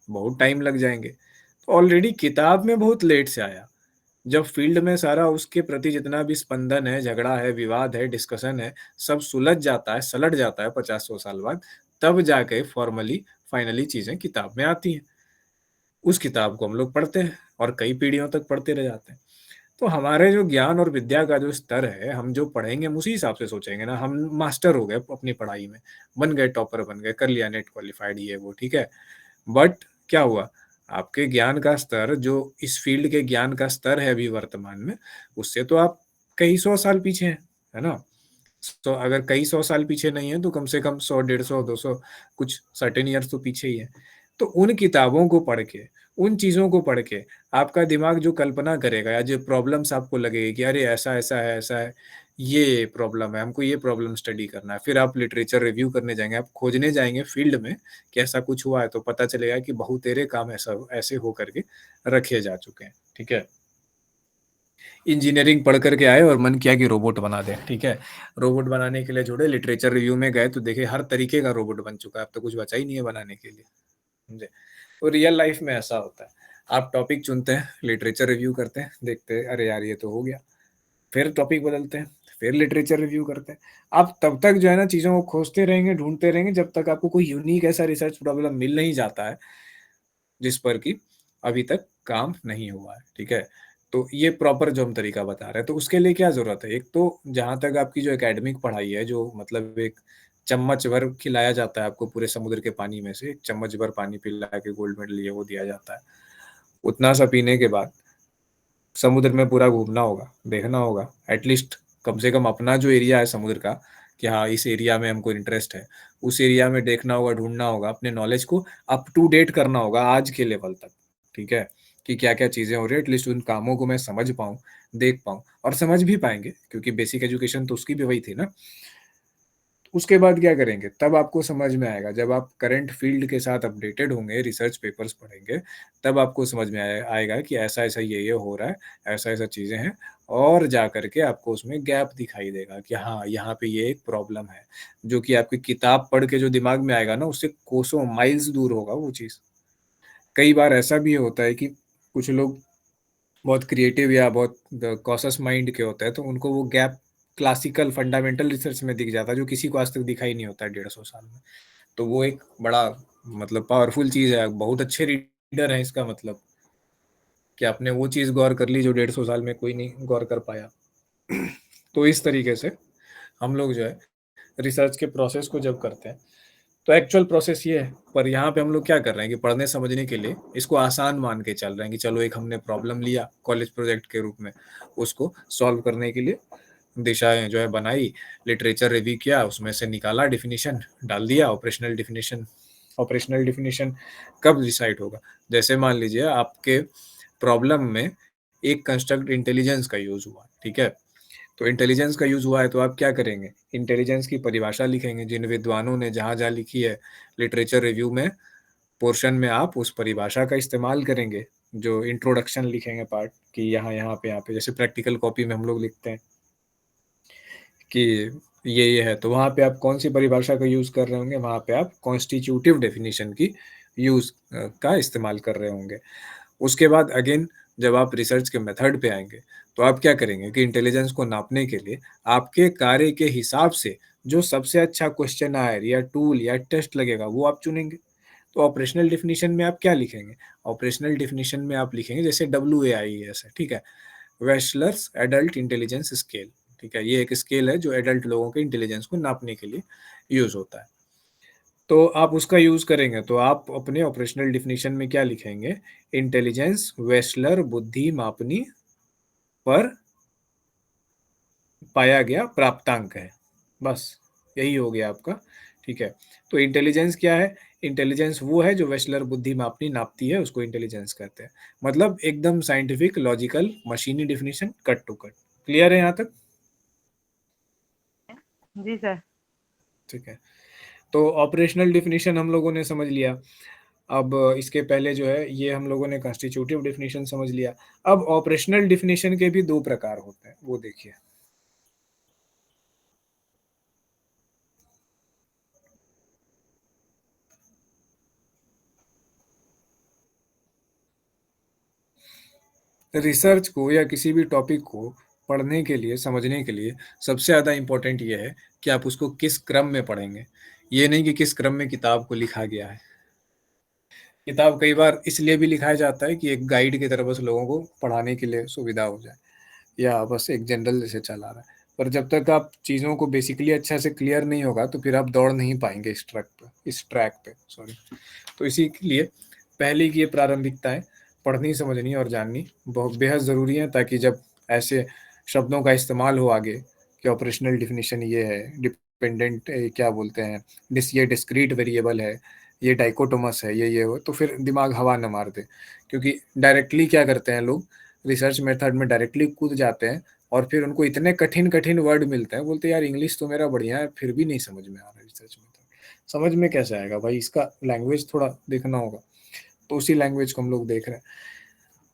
बहुत टाइम लग जाएंगे। तो ऑलरेडी किताब में बहुत लेट से आया, जब फील्ड में सारा उसके प्रति जितना भी स्पंदन है, झगड़ा है, विवाद है, डिस्कशन है, सब सुलझ जाता है, सलट जाता है 50-100 साल बाद, तब जाके फॉर्मली फाइनली चीजें किताब में आती हैं। उस किताब को हम लोग पढ़ते हैं और कई पीढ़ियों तक पढ़ते रह जाते हैं। तो हमारे जो ज्ञान और विद्या का जो स्तर है, हम जो पढ़ेंगे हम उसी हिसाब से सोचेंगे ना। हम मास्टर हो गए अपनी पढ़ाई में, बन गए, टॉपर बन गए, कर लिया नेट क्वालिफाइड, ये वो, ठीक है। बट क्या हुआ, आपके ज्ञान का स्तर, जो इस फील्ड के ज्ञान का स्तर है अभी वर्तमान में, उससे तो आप कई 100 साल पीछे हैं, है ना। तो अगर कई 100 साल पीछे नहीं है तो कम से कम 100, 150, 200, कुछ सर्टेन ईयर्स तो पीछे ही है। तो उन किताबों को पढ़ के, उन चीजों को पढ़ के आपका दिमाग जो कल्पना करेगा या जो प्रॉब्लम्स आपको लगेगी कि अरे ऐसा ऐसा है, ऐसा है, ये प्रॉब्लम है, हमको ये प्रॉब्लम स्टडी करना है, फिर आप लिटरेचर रिव्यू करने जाएंगे, आप खोजने जाएंगे फील्ड में कि ऐसा कुछ हुआ है, तो पता चलेगा कि बहुतेरे काम ऐसा ऐसे हो करके रखे जा चुके हैं, ठीक है। इंजीनियरिंग पढ़ करके आए और मन किया कि रोबोट बना दें, ठीक है। रोबोट बनाने के लिए जुड़े, लिटरेचर रिव्यू में गए तो देखे हर तरीके का रोबोट बन चुका है, अब तो कुछ बचा ही नहीं है बनाने के लिए, समझे। तो रियल लाइफ में ऐसा होता है, आप टॉपिक चुनते हैं, लिटरेचर रिव्यू करते हैं, देखते हैं अरे यार ये तो हो गया, फिर टॉपिक बदलते हैं, फिर लिटरेचर रिव्यू करते हैं। आप तब तक जो है ना चीजों को खोजते रहेंगे, ढूंढते रहेंगे, जब तक आपको कोई यूनिक ऐसा रिसर्च प्रॉब्लम मिल नहीं जाता है जिस पर कि अभी तक काम नहीं हुआ है, ठीक है। तो ये प्रॉपर जो हम तरीका बता रहे हैं, तो उसके लिए क्या जरूरत है, एक तो जहां तक आपकी जो एकेडमिक पढ़ाई है, जो मतलब एक चम्मच भर खिलाया जाता है आपको पूरे समुद्र के पानी में से, एक चम्मच भर पानी पिला के गोल्ड मेडल ये वो दिया जाता है, उतना सा पीने के बाद समुद्र में पूरा घूमना होगा, देखना होगा, एटलीस्ट कम से कम अपना जो एरिया है समुद्र का, कि हाँ इस एरिया में हमको इंटरेस्ट है, उस एरिया में देखना होगा, ढूंढना होगा, अपने नॉलेज को अप टू डेट करना होगा आज के लेवल तक, ठीक है, कि क्या क्या चीजें हो रही है, एटलीस्ट उन कामों को मैं समझ पाऊँ, देख पाऊँ, और समझ भी पाएंगे क्योंकि बेसिक एजुकेशन तो उसकी भी वही थी ना। उसके बाद क्या करेंगे, तब आपको समझ में आएगा, जब आप करंट फील्ड के साथ अपडेटेड होंगे, रिसर्च पेपर्स पढ़ेंगे, तब आपको समझ में आएगा कि ऐसा ऐसा ये हो रहा है, ऐसा ऐसा चीज़ें हैं, और जा करके आपको उसमें गैप दिखाई देगा कि हाँ यहाँ पे ये एक प्रॉब्लम है, जो कि आपकी किताब पढ़ के जो दिमाग में आएगा ना, उससे कोसों माइल्स दूर होगा वो चीज़। कई बार ऐसा भी होता है कि कुछ लोग बहुत क्रिएटिव या बहुत कॉशस माइंड के होते हैं, तो उनको वो गैप क्लासिकल फंडामेंटल रिसर्च में दिख जाता है, जो किसी को आज तक दिखाई नहीं होता है 150 साल में। तो वो एक बड़ा मतलब पावरफुल चीज है, बहुत अच्छे रीडर है इसका मतलब, कि आपने वो चीज गौर कर ली जो 150 साल में कोई नहीं गौर कर पाया। तो इस तरीके से हम लोग जो है रिसर्च के प्रोसेस को जब करते हैं, तो एक्चुअल प्रोसेस ये है, पर यहाँ पे हम लोग क्या कर रहे हैं कि पढ़ने समझने के लिए इसको आसान मान के चल रहे हैं कि चलो एक हमने प्रॉब्लम लिया कॉलेज प्रोजेक्ट के रूप में, उसको सॉल्व करने के लिए दिशाएं जो है बनाई, लिटरेचर रिव्यू किया, उसमें से निकाला, डिफिनीशन डाल दिया, ऑपरेशनल डिफिनीशन। ऑपरेशनल डिफिनीशन कब डिसाइड होगा, जैसे मान लीजिए आपके प्रॉब्लम में एक कंस्ट्रक्ट इंटेलिजेंस का यूज हुआ, ठीक है। तो इंटेलिजेंस का यूज हुआ है तो आप क्या करेंगे, इंटेलिजेंस की परिभाषा लिखेंगे, जिन विद्वानों ने जहां जहां लिखी है लिटरेचर रिव्यू में पोर्शन में आप उस परिभाषा का इस्तेमाल करेंगे, जो इंट्रोडक्शन लिखेंगे पार्ट कि यहाँ पे जैसे प्रैक्टिकल कॉपी में हम लोग लिखते हैं कि ये है, तो वहाँ पे आप कौन सी परिभाषा का यूज कर रहे होंगे, वहाँ पे आप कॉन्स्टिट्यूटिव डेफिनेशन की यूज का इस्तेमाल कर रहे होंगे। उसके बाद अगेन जब आप रिसर्च के मेथड पे आएंगे, तो आप क्या करेंगे कि इंटेलिजेंस को नापने के लिए आपके कार्य के हिसाब से जो सबसे अच्छा क्वेश्चन आयर या टूल या टेस्ट लगेगा वो आप चुनेंगे। तो ऑपरेशनल डिफिनीशन में आप क्या लिखेंगे, ऑपरेशनल डिफिनीशन में आप लिखेंगे जैसे WAIS है, ठीक है, वेस्लर्स एडल्ट इंटेलिजेंस स्केल, ठीक है, ये एक स्केल है जो एडल्ट लोगों के इंटेलिजेंस को नापने के लिए यूज होता है। तो आप उसका यूज करेंगे, तो आप अपने ऑपरेशनल डिफिनीशन में क्या लिखेंगे, इंटेलिजेंस वेस्लर बुद्धि मापनी पर पाया गया प्राप्तांक है, बस यही हो गया आपका, ठीक है। तो इंटेलिजेंस क्या है, इंटेलिजेंस वो है जो वेस्लर बुद्धि मापनी नापती है, उसको इंटेलिजेंस कहते हैं। मतलब एकदम साइंटिफिक लॉजिकल मशीनी definition, cut to cut. Clear है यहाँ तक? जी सर। ठीक है, तो ऑपरेशनल डिफिनीशन हम लोगों ने समझ लिया। अब इसके पहले जो है ये हम लोगों ने कॉन्स्टिट्यूटिव डिफिनीशन समझ लिया। अब ऑपरेशनल डिफिनीशन के भी दो प्रकार होते हैं, वो देखिए। रिसर्च को या किसी भी टॉपिक को पढ़ने के लिए, समझने के लिए सबसे ज़्यादा इम्पोर्टेंट ये है कि आप उसको किस क्रम में पढ़ेंगे। ये नहीं कि किस क्रम में किताब को लिखा गया है। किताब कई बार इसलिए भी लिखा जाता है कि एक गाइड की तरह बस लोगों को पढ़ाने के लिए सुविधा हो जाए, या बस एक जनरल जैसे चला रहा है। पर जब तक आप चीज़ों को बेसिकली अच्छा से क्लियर नहीं होगा, तो फिर आप दौड़ नहीं पाएँगे इस ट्रैक पे, सॉरी। तो इसी के लिए पहले की ये प्रारंभिकताएँ पढ़नी, समझनी और जाननी बहुत बेहद ज़रूरी है, ताकि जब ऐसे शब्दों का इस्तेमाल हो आगे कि ऑपरेशनल डेफिनिशन ये है, डिपेंडेंट क्या बोलते हैं, ये डिस्क्रीट वेरिएबल है, ये डाइकोटोमस है, ये हो, तो फिर दिमाग हवा ना मार दे। क्योंकि डायरेक्टली क्या करते हैं लोग, रिसर्च मेथड में डायरेक्टली कूद जाते हैं और फिर उनको इतने कठिन वर्ड मिलते हैं, बोलते हैं यार इंग्लिश तो मेरा बढ़िया है, फिर भी नहीं समझ में आ रहा रिसर्च मेथड। समझ में कैसे आएगा भाई, इसका लैंग्वेज थोड़ा देखना होगा। तो उसी लैंग्वेज को हम लोग देख रहे हैं।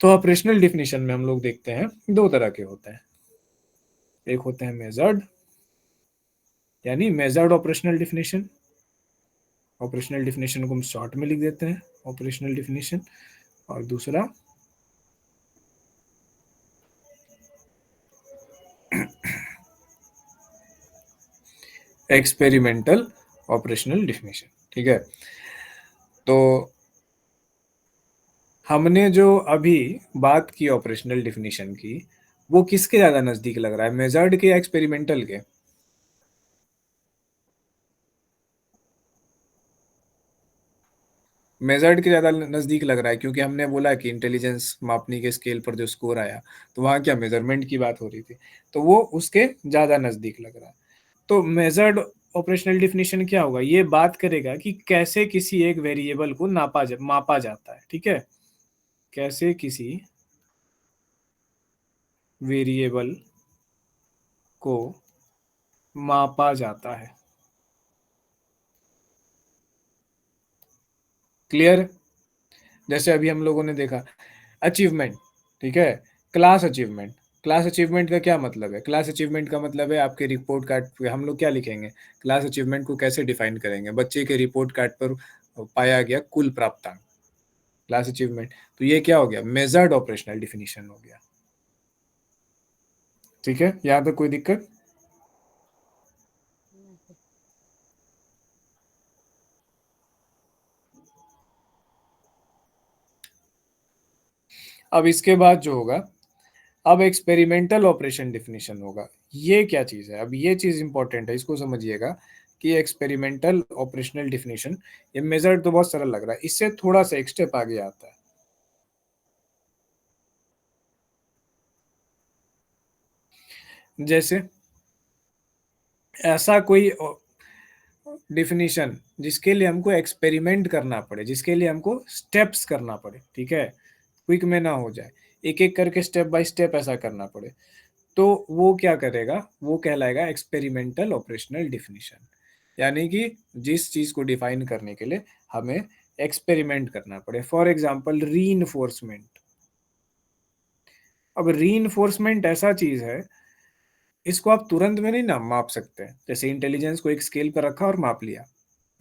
तो ऑपरेशनल डिफिनीशन में हम लोग देखते हैं 2 तरह के होते हैं। एक होते हैं मेजर्ड, यानी measured operational definition. Operational definition को हम शॉर्ट में लिख देते हैं ऑपरेशनल डिफिनीशन। और दूसरा एक्सपेरिमेंटल ऑपरेशनल डिफिनीशन। ठीक है, तो हमने जो अभी बात की ऑपरेशनल डिफिनीशन की, वो किसके ज्यादा नजदीक लग रहा है, मेजर्ड के या एक्सपेरिमेंटल के? मेजर्ड के ज्यादा नजदीक लग रहा है, क्योंकि हमने बोला कि इंटेलिजेंस मापने के स्केल पर जो स्कोर आया, तो वहां क्या मेजरमेंट की बात हो रही थी, तो वो उसके ज्यादा नजदीक लग रहा है। तो मेजर्ड ऑपरेशनल डिफिनीशन क्या होगा, ये बात करेगा कि कैसे किसी एक वेरिएबल को मापा जाता है। ठीक है, कैसे किसी वेरिएबल को मापा जाता है। क्लियर? जैसे अभी हम लोगों ने देखा अचीवमेंट, ठीक है, क्लास अचीवमेंट। क्लास अचीवमेंट का क्या मतलब है? क्लास अचीवमेंट का मतलब है आपके रिपोर्ट कार्ड पे हम लोग क्या लिखेंगे, क्लास अचीवमेंट को कैसे डिफाइन करेंगे, बच्चे के रिपोर्ट कार्ड पर पाया गया कुल प्राप्तांक, क्लास अचीवमेंट। तो ये क्या हो गया, मेजर्ड ऑपरेशनल डिफिनीशन हो गया। ठीक है, यहां तक कोई दिक्कत? अब इसके बाद जो होगा, अब एक्सपेरिमेंटल ऑपरेशन डिफिनीशन होगा। ये क्या चीज है, अब ये चीज इंपॉर्टेंट है, इसको समझिएगा कि एक्सपेरिमेंटल ऑपरेशनल डिफिनीशन, ये मेजर्ड तो बहुत सरल लग रहा है, इससे थोड़ा सा एक स्टेप आगे आता है। जैसे ऐसा कोई डिफिनीशन जिसके लिए हमको एक्सपेरिमेंट करना पड़े, जिसके लिए हमको स्टेप्स करना पड़े, ठीक है, क्विक में ना हो जाए, एक एक करके स्टेप बाय स्टेप ऐसा करना पड़े, तो वो क्या करेगा, वो कहलाएगा एक्सपेरिमेंटल ऑपरेशनल डिफिनीशन। यानी कि जिस चीज को डिफाइन करने के लिए हमें एक्सपेरिमेंट करना पड़े। For example reinforcement. अब रीइंफोर्समेंट ऐसा चीज है, इसको आप तुरंत में नहीं ना माप सकते। जैसे इंटेलिजेंस को एक स्केल पर रखा और माप लिया,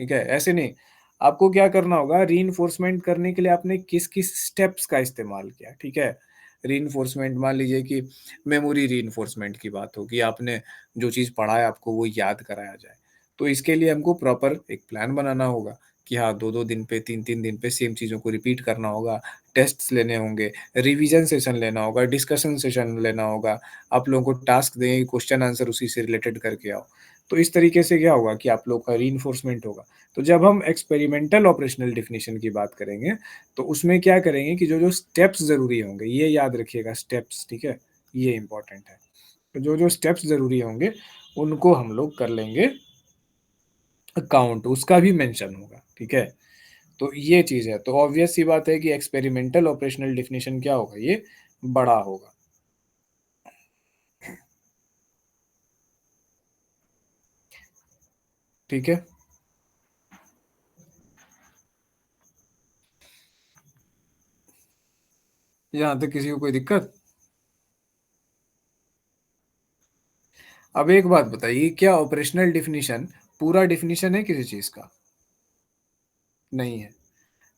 ठीक है, ऐसे नहीं। आपको क्या करना होगा, रीइंफोर्समेंट करने के लिए आपने किस किस स्टेप्स का इस्तेमाल किया। ठीक है, रीइंफोर्समेंट, मान लीजिए कि मेमोरी रीइंफोर्समेंट की बात हो कि आपने जो चीज़ पढ़ा है आपको वो याद कराया जाए, तो इसके लिए हमको प्रॉपर एक प्लान बनाना होगा कि हाँ 2-2 दिन पे, 3-3 दिन पे सेम चीज़ों को रिपीट करना होगा, टेस्ट्स लेने होंगे, रिवीजन सेशन लेना होगा, डिस्कशन सेशन लेना होगा, आप लोगों को टास्क देंगे, क्वेश्चन आंसर उसी से रिलेटेड करके आओ। तो इस तरीके से क्या होगा कि आप लोग का रीइंफोर्समेंट होगा। तो जब हम एक्सपेरिमेंटल ऑपरेशनल डिफिनीशन की बात करेंगे, तो उसमें क्या करेंगे कि जो जो स्टेप्स जरूरी होंगे, ये याद रखिएगा स्टेप्स, ठीक है, ये इंपॉर्टेंट है। तो जो जो स्टेप्स जरूरी होंगे उनको हम लोग कर लेंगे अकाउंट, उसका भी मेंशन होगा। ठीक है, तो ये चीज है। तो ऑब्वियस सी बात है कि एक्सपेरिमेंटल ऑपरेशनल डिफिनीशन क्या होगा, ये बड़ा होगा। ठीक है, यहां तक किसी को कोई दिक्कत? अब एक बात बताइए, क्या ऑपरेशनल डिफिनीशन पूरा डिफिनीशन है किसी चीज का? नहीं है,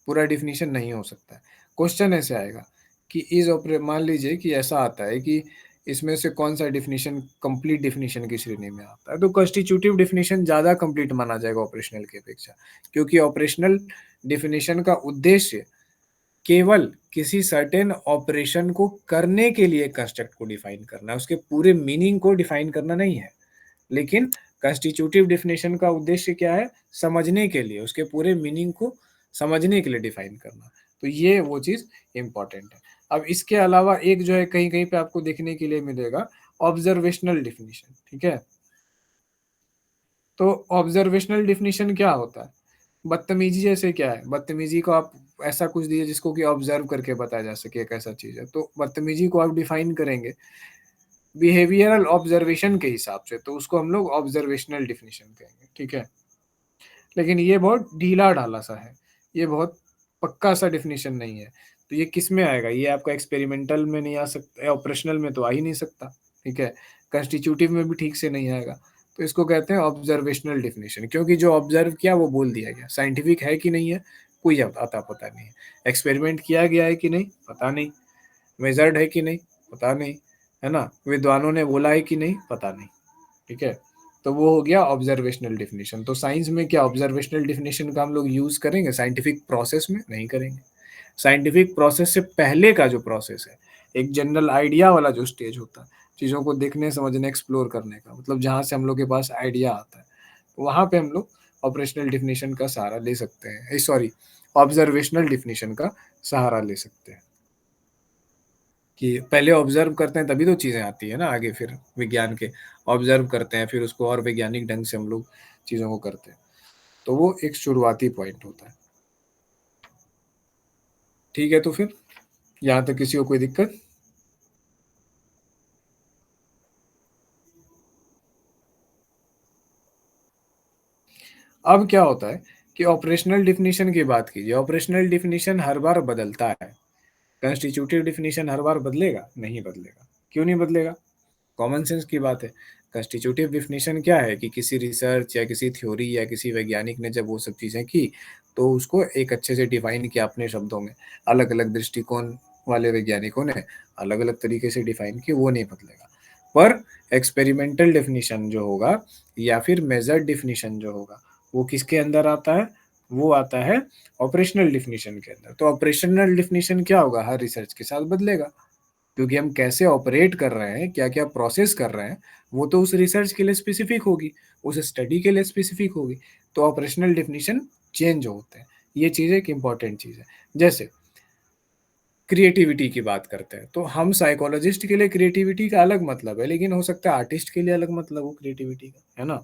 पूरा डिफिनीशन नहीं हो सकता है। क्वेश्चन ऐसे आएगा कि मान लीजिए कि ऐसा आता है कि इसमें से कौन सा डेफिनेशन कंप्लीट डेफिनेशन की श्रेणी में आता है, तो कॉन्स्टिट्यूटिव डेफिनेशन ज़्यादा कंप्लीट माना जाएगा ऑपरेशनल की अपेक्षा, क्योंकि ऑपरेशनल डेफिनेशन का उद्देश्य केवल किसी सर्टेन ऑपरेशन को करने के लिए कंस्ट्रक्ट को डिफाइन करना है, उसके पूरे मीनिंग को डिफाइन करना नहीं है। लेकिन कॉन्स्टिट्यूटिव डेफिनेशन का उद्देश्य क्या है? समझने के लिए, उसके पूरे मीनिंग को समझने के लिए डिफाइन करना। तो ये वो चीज़ इम्पॉर्टेंट है। अब इसके अलावा एक जो है कहीं-कहीं पे आपको देखने के लिए मिलेगा ऑब्जर्वेशनल डेफिनेशन, ठीक है? तो ऑब्जर्वेशनल डेफिनेशन क्या होता है? बदतमीजी जैसे क्या है? बदतमीजी को आप ऐसा कुछ दीजिए जिसको कि ऑब्जर्व करके बताया जा सके एक ऐसा चीज़ है। तो बदतमीजी को आप डिफाइन करेंगे बिहेवियरल ऑब्जर्वेशन के हिसाब से, तो उसको हम लोग ऑब्जर्वेशनल डेफिनेशन कहेंगे, ठीक है? लेकिन ये बहुत ढीला-ढाला सा है, ये बहुत पक्का सा डेफिनेशन नहीं है। तो ये किस में आएगा? ये आपका एक्सपेरिमेंटल में नहीं आ सकता, ऑपरेशनल में तो आ ही नहीं सकता, ठीक है? कॉन्स्टिट्यूटिव में भी ठीक से नहीं आएगा। तो इसको कहते हैं ऑब्जर्वेशनल डेफिनेशन, क्योंकि जो ऑब्जर्व किया वो बोल दिया गया। साइंटिफिक है कि नहीं है, कोई अता पता नहीं है। एक्सपेरिमेंट किया गया है कि नहीं, पता नहीं। मेजर्ड है कि नहीं, पता नहीं, है ना? विद्वानों ने बोला है कि नहीं, पता नहीं, ठीक है? तो वो हो गया ऑब्जर्वेशनल डेफिनेशन। तो साइंस में क्या ऑब्जर्वेशनल डेफिनेशन का हम लोग यूज़ करेंगे? साइंटिफिक प्रोसेस में नहीं करेंगे। साइंटिफिक प्रोसेस से पहले का जो प्रोसेस है, एक जनरल आइडिया वाला जो स्टेज होता है, चीज़ों को देखने, समझने, एक्सप्लोर करने का, मतलब जहाँ से हम लोग के पास आइडिया आता है, वहाँ पे हम लोग ऑपरेशनल डेफिनेशन का सहारा ले सकते हैं, सॉरी, ऑब्जर्वेशनल डेफिनेशन का सहारा ले सकते हैं। कि पहले ऑब्जर्व करते हैं तभी तो चीज़ें आती है ना आगे, फिर विज्ञान के ऑब्जर्व करते हैं, फिर उसको और वैज्ञानिक ढंग से हम लोग चीज़ों को करते हैं। तो वो एक शुरुआती पॉइंट होता है। ठीक है, तो फिर यहाँ तक किसी को कोई दिक्कत? अब क्या होता है कि ऑपरेशनल डेफिनेशन की बात कीजिए। ऑपरेशनल डेफिनेशन हर बार बदलता है। कॉन्स्टिट्यूटिव डेफिनेशन हर बार बदलेगा? नहीं बदलेगा। क्यों नहीं बदलेगा? कॉमन सेंस की बात है। कॉन्स्टिट्यूटिव डेफिनेशन क्या है कि किसी रिसर्च या किसी थ्योरी या किसी वैज्ञानिक ने जब वो सब चीज़ें की, तो उसको एक अच्छे से डिफाइन किया अपने शब्दों में। अलग-अलग दृष्टिकोण वाले वैज्ञानिकों ने अलग-अलग तरीके से डिफाइन की, वो नहीं बदलेगा। पर एक्सपेरिमेंटल डेफिनेशन जो होगा या फिर मेजर्ड डेफिनेशन जो होगा, वो किसके अंदर आता है? वो आता है ऑपरेशनल डेफिनेशन के अंदर। तो ऑपरेशनल डेफिनेशन क्या होगा? हर रिसर्च के साथ बदलेगा, क्योंकि हम कैसे ऑपरेट कर रहे हैं, क्या-क्या प्रोसेस कर रहे हैं, वो तो उस रिसर्च के लिए स्पेसिफिक होगी, उस स्टडी के लिए स्पेसिफिक होगी। तो ऑपरेशनल डेफिनेशन चेंज होते हैं। ये चीज़ एक इम्पॉर्टेंट चीज़ है। जैसे क्रिएटिविटी की बात करते हैं, तो हम साइकोलॉजिस्ट के लिए क्रिएटिविटी का अलग मतलब है, लेकिन हो सकता है आर्टिस्ट के लिए अलग मतलब हो क्रिएटिविटी का, है ना?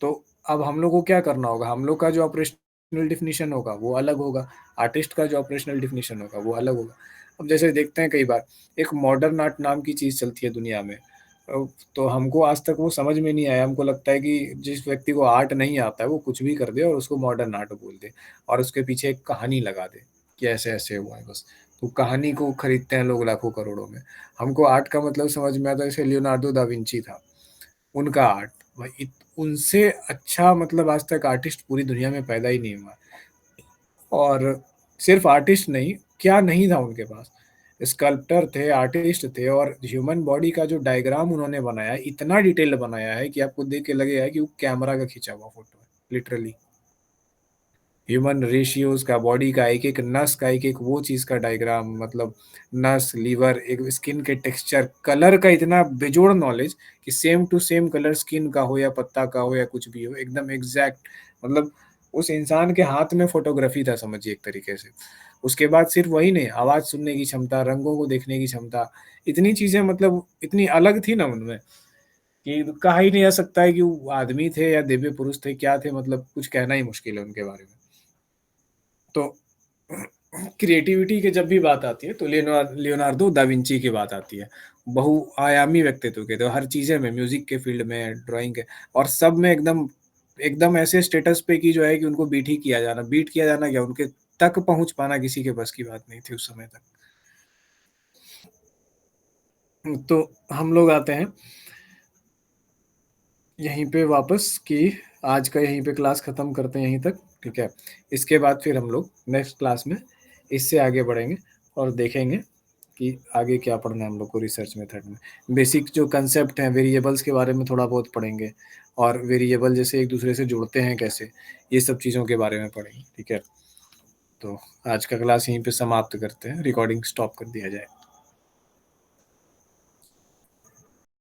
तो अब हम लोग को क्या करना होगा? हम लोग का जो ऑपरेशनल डेफिनिशन होगा वो अलग होगा, आर्टिस्ट का जो ऑपरेशनल डेफिनिशन होगा वो अलग होगा। अब जैसे देखते हैं कई बार एक मॉडर्न आर्ट नाम की चीज़ चलती है दुनिया में, तो हमको आज तक वो समझ में नहीं आया। हमको लगता है कि जिस व्यक्ति को आर्ट नहीं आता है वो कुछ भी कर दे और उसको मॉडर्न आर्ट बोल दे और उसके पीछे एक कहानी लगा दे कि ऐसे-ऐसे हुआ है बस। तो कहानी को खरीदते हैं लोग लाखों करोड़ों में। हमको आर्ट का मतलब समझ में आता है, जैसे लियोनार्डो दा विंची था, उनका आर्ट भाई उनसे अच्छा मतलब आज तक आर्टिस्ट पूरी दुनिया में पैदा ही नहीं हुआ। और सिर्फ आर्टिस्ट नहीं, क्या नहीं था उनके पास, स्कल्प्टर थे, आर्टिस्ट थे, और ह्यूमन बॉडी का जो डायग्राम उन्होंने बनाया है, इतना डिटेल्ड बनाया है कि आपको देख के लगेगा कि वो कैमरा का खींचा हुआ फोटो है, लिटरली। ह्यूमन रेशियोज का, बॉडी का, एक एक नस का, एक एक वो चीज़ का डायग्राम, मतलब नस, लीवर, एक स्किन के टेक्सचर, कलर का इतना बेजोड़ नॉलेज कि same to same colour skin का हो या पत्ता का हो या कुछ भी हो, एकदम एग्जैक्ट। मतलब उस इंसान के हाथ में फोटोग्राफी था, समझिए एक तरीके से। उसके बाद सिर्फ वही नहीं, आवाज़ सुनने की क्षमता, रंगों को देखने की क्षमता, इतनी चीज़ें मतलब इतनी अलग थी ना उनमें कि कहा ही नहीं जा सकता है कि वो आदमी थे या दिव्य पुरुष थे, क्या थे, मतलब कुछ कहना ही मुश्किल है उनके बारे में। तो क्रिएटिविटी की जब भी बात आती है तो लियोनार्डो दा विंची की बात आती है। बहुआयामी व्यक्तित्व के, तो हर चीज़ें में, म्यूज़िक के फील्ड में, ड्राइंग के, और सब में एकदम एकदम ऐसे स्टेटस पे कि जो है कि उनको बीट किया जाना क्या, उनके तक पहुँच पाना किसी के बस की बात नहीं थी उस समय तक। तो हम लोग आते हैं यहीं पे वापस कि आज का यहीं पे क्लास ख़त्म करते हैं यहीं तक, ठीक है? इसके बाद फिर हम लोग नेक्स्ट क्लास में इससे आगे बढ़ेंगे और देखेंगे कि आगे क्या पढ़ना है हम लोग को रिसर्च मेथड में। बेसिक जो कंसेप्ट हैं वेरिएबल्स के बारे में थोड़ा बहुत पढ़ेंगे, और वेरिएबल जैसे एक दूसरे से जुड़ते हैं कैसे, ये सब चीज़ों के बारे में पढ़ेंगे। ठीक है, तो आज का क्लास यहीं पे समाप्त करते हैं, रिकॉर्डिंग स्टॉप कर दिया जाए।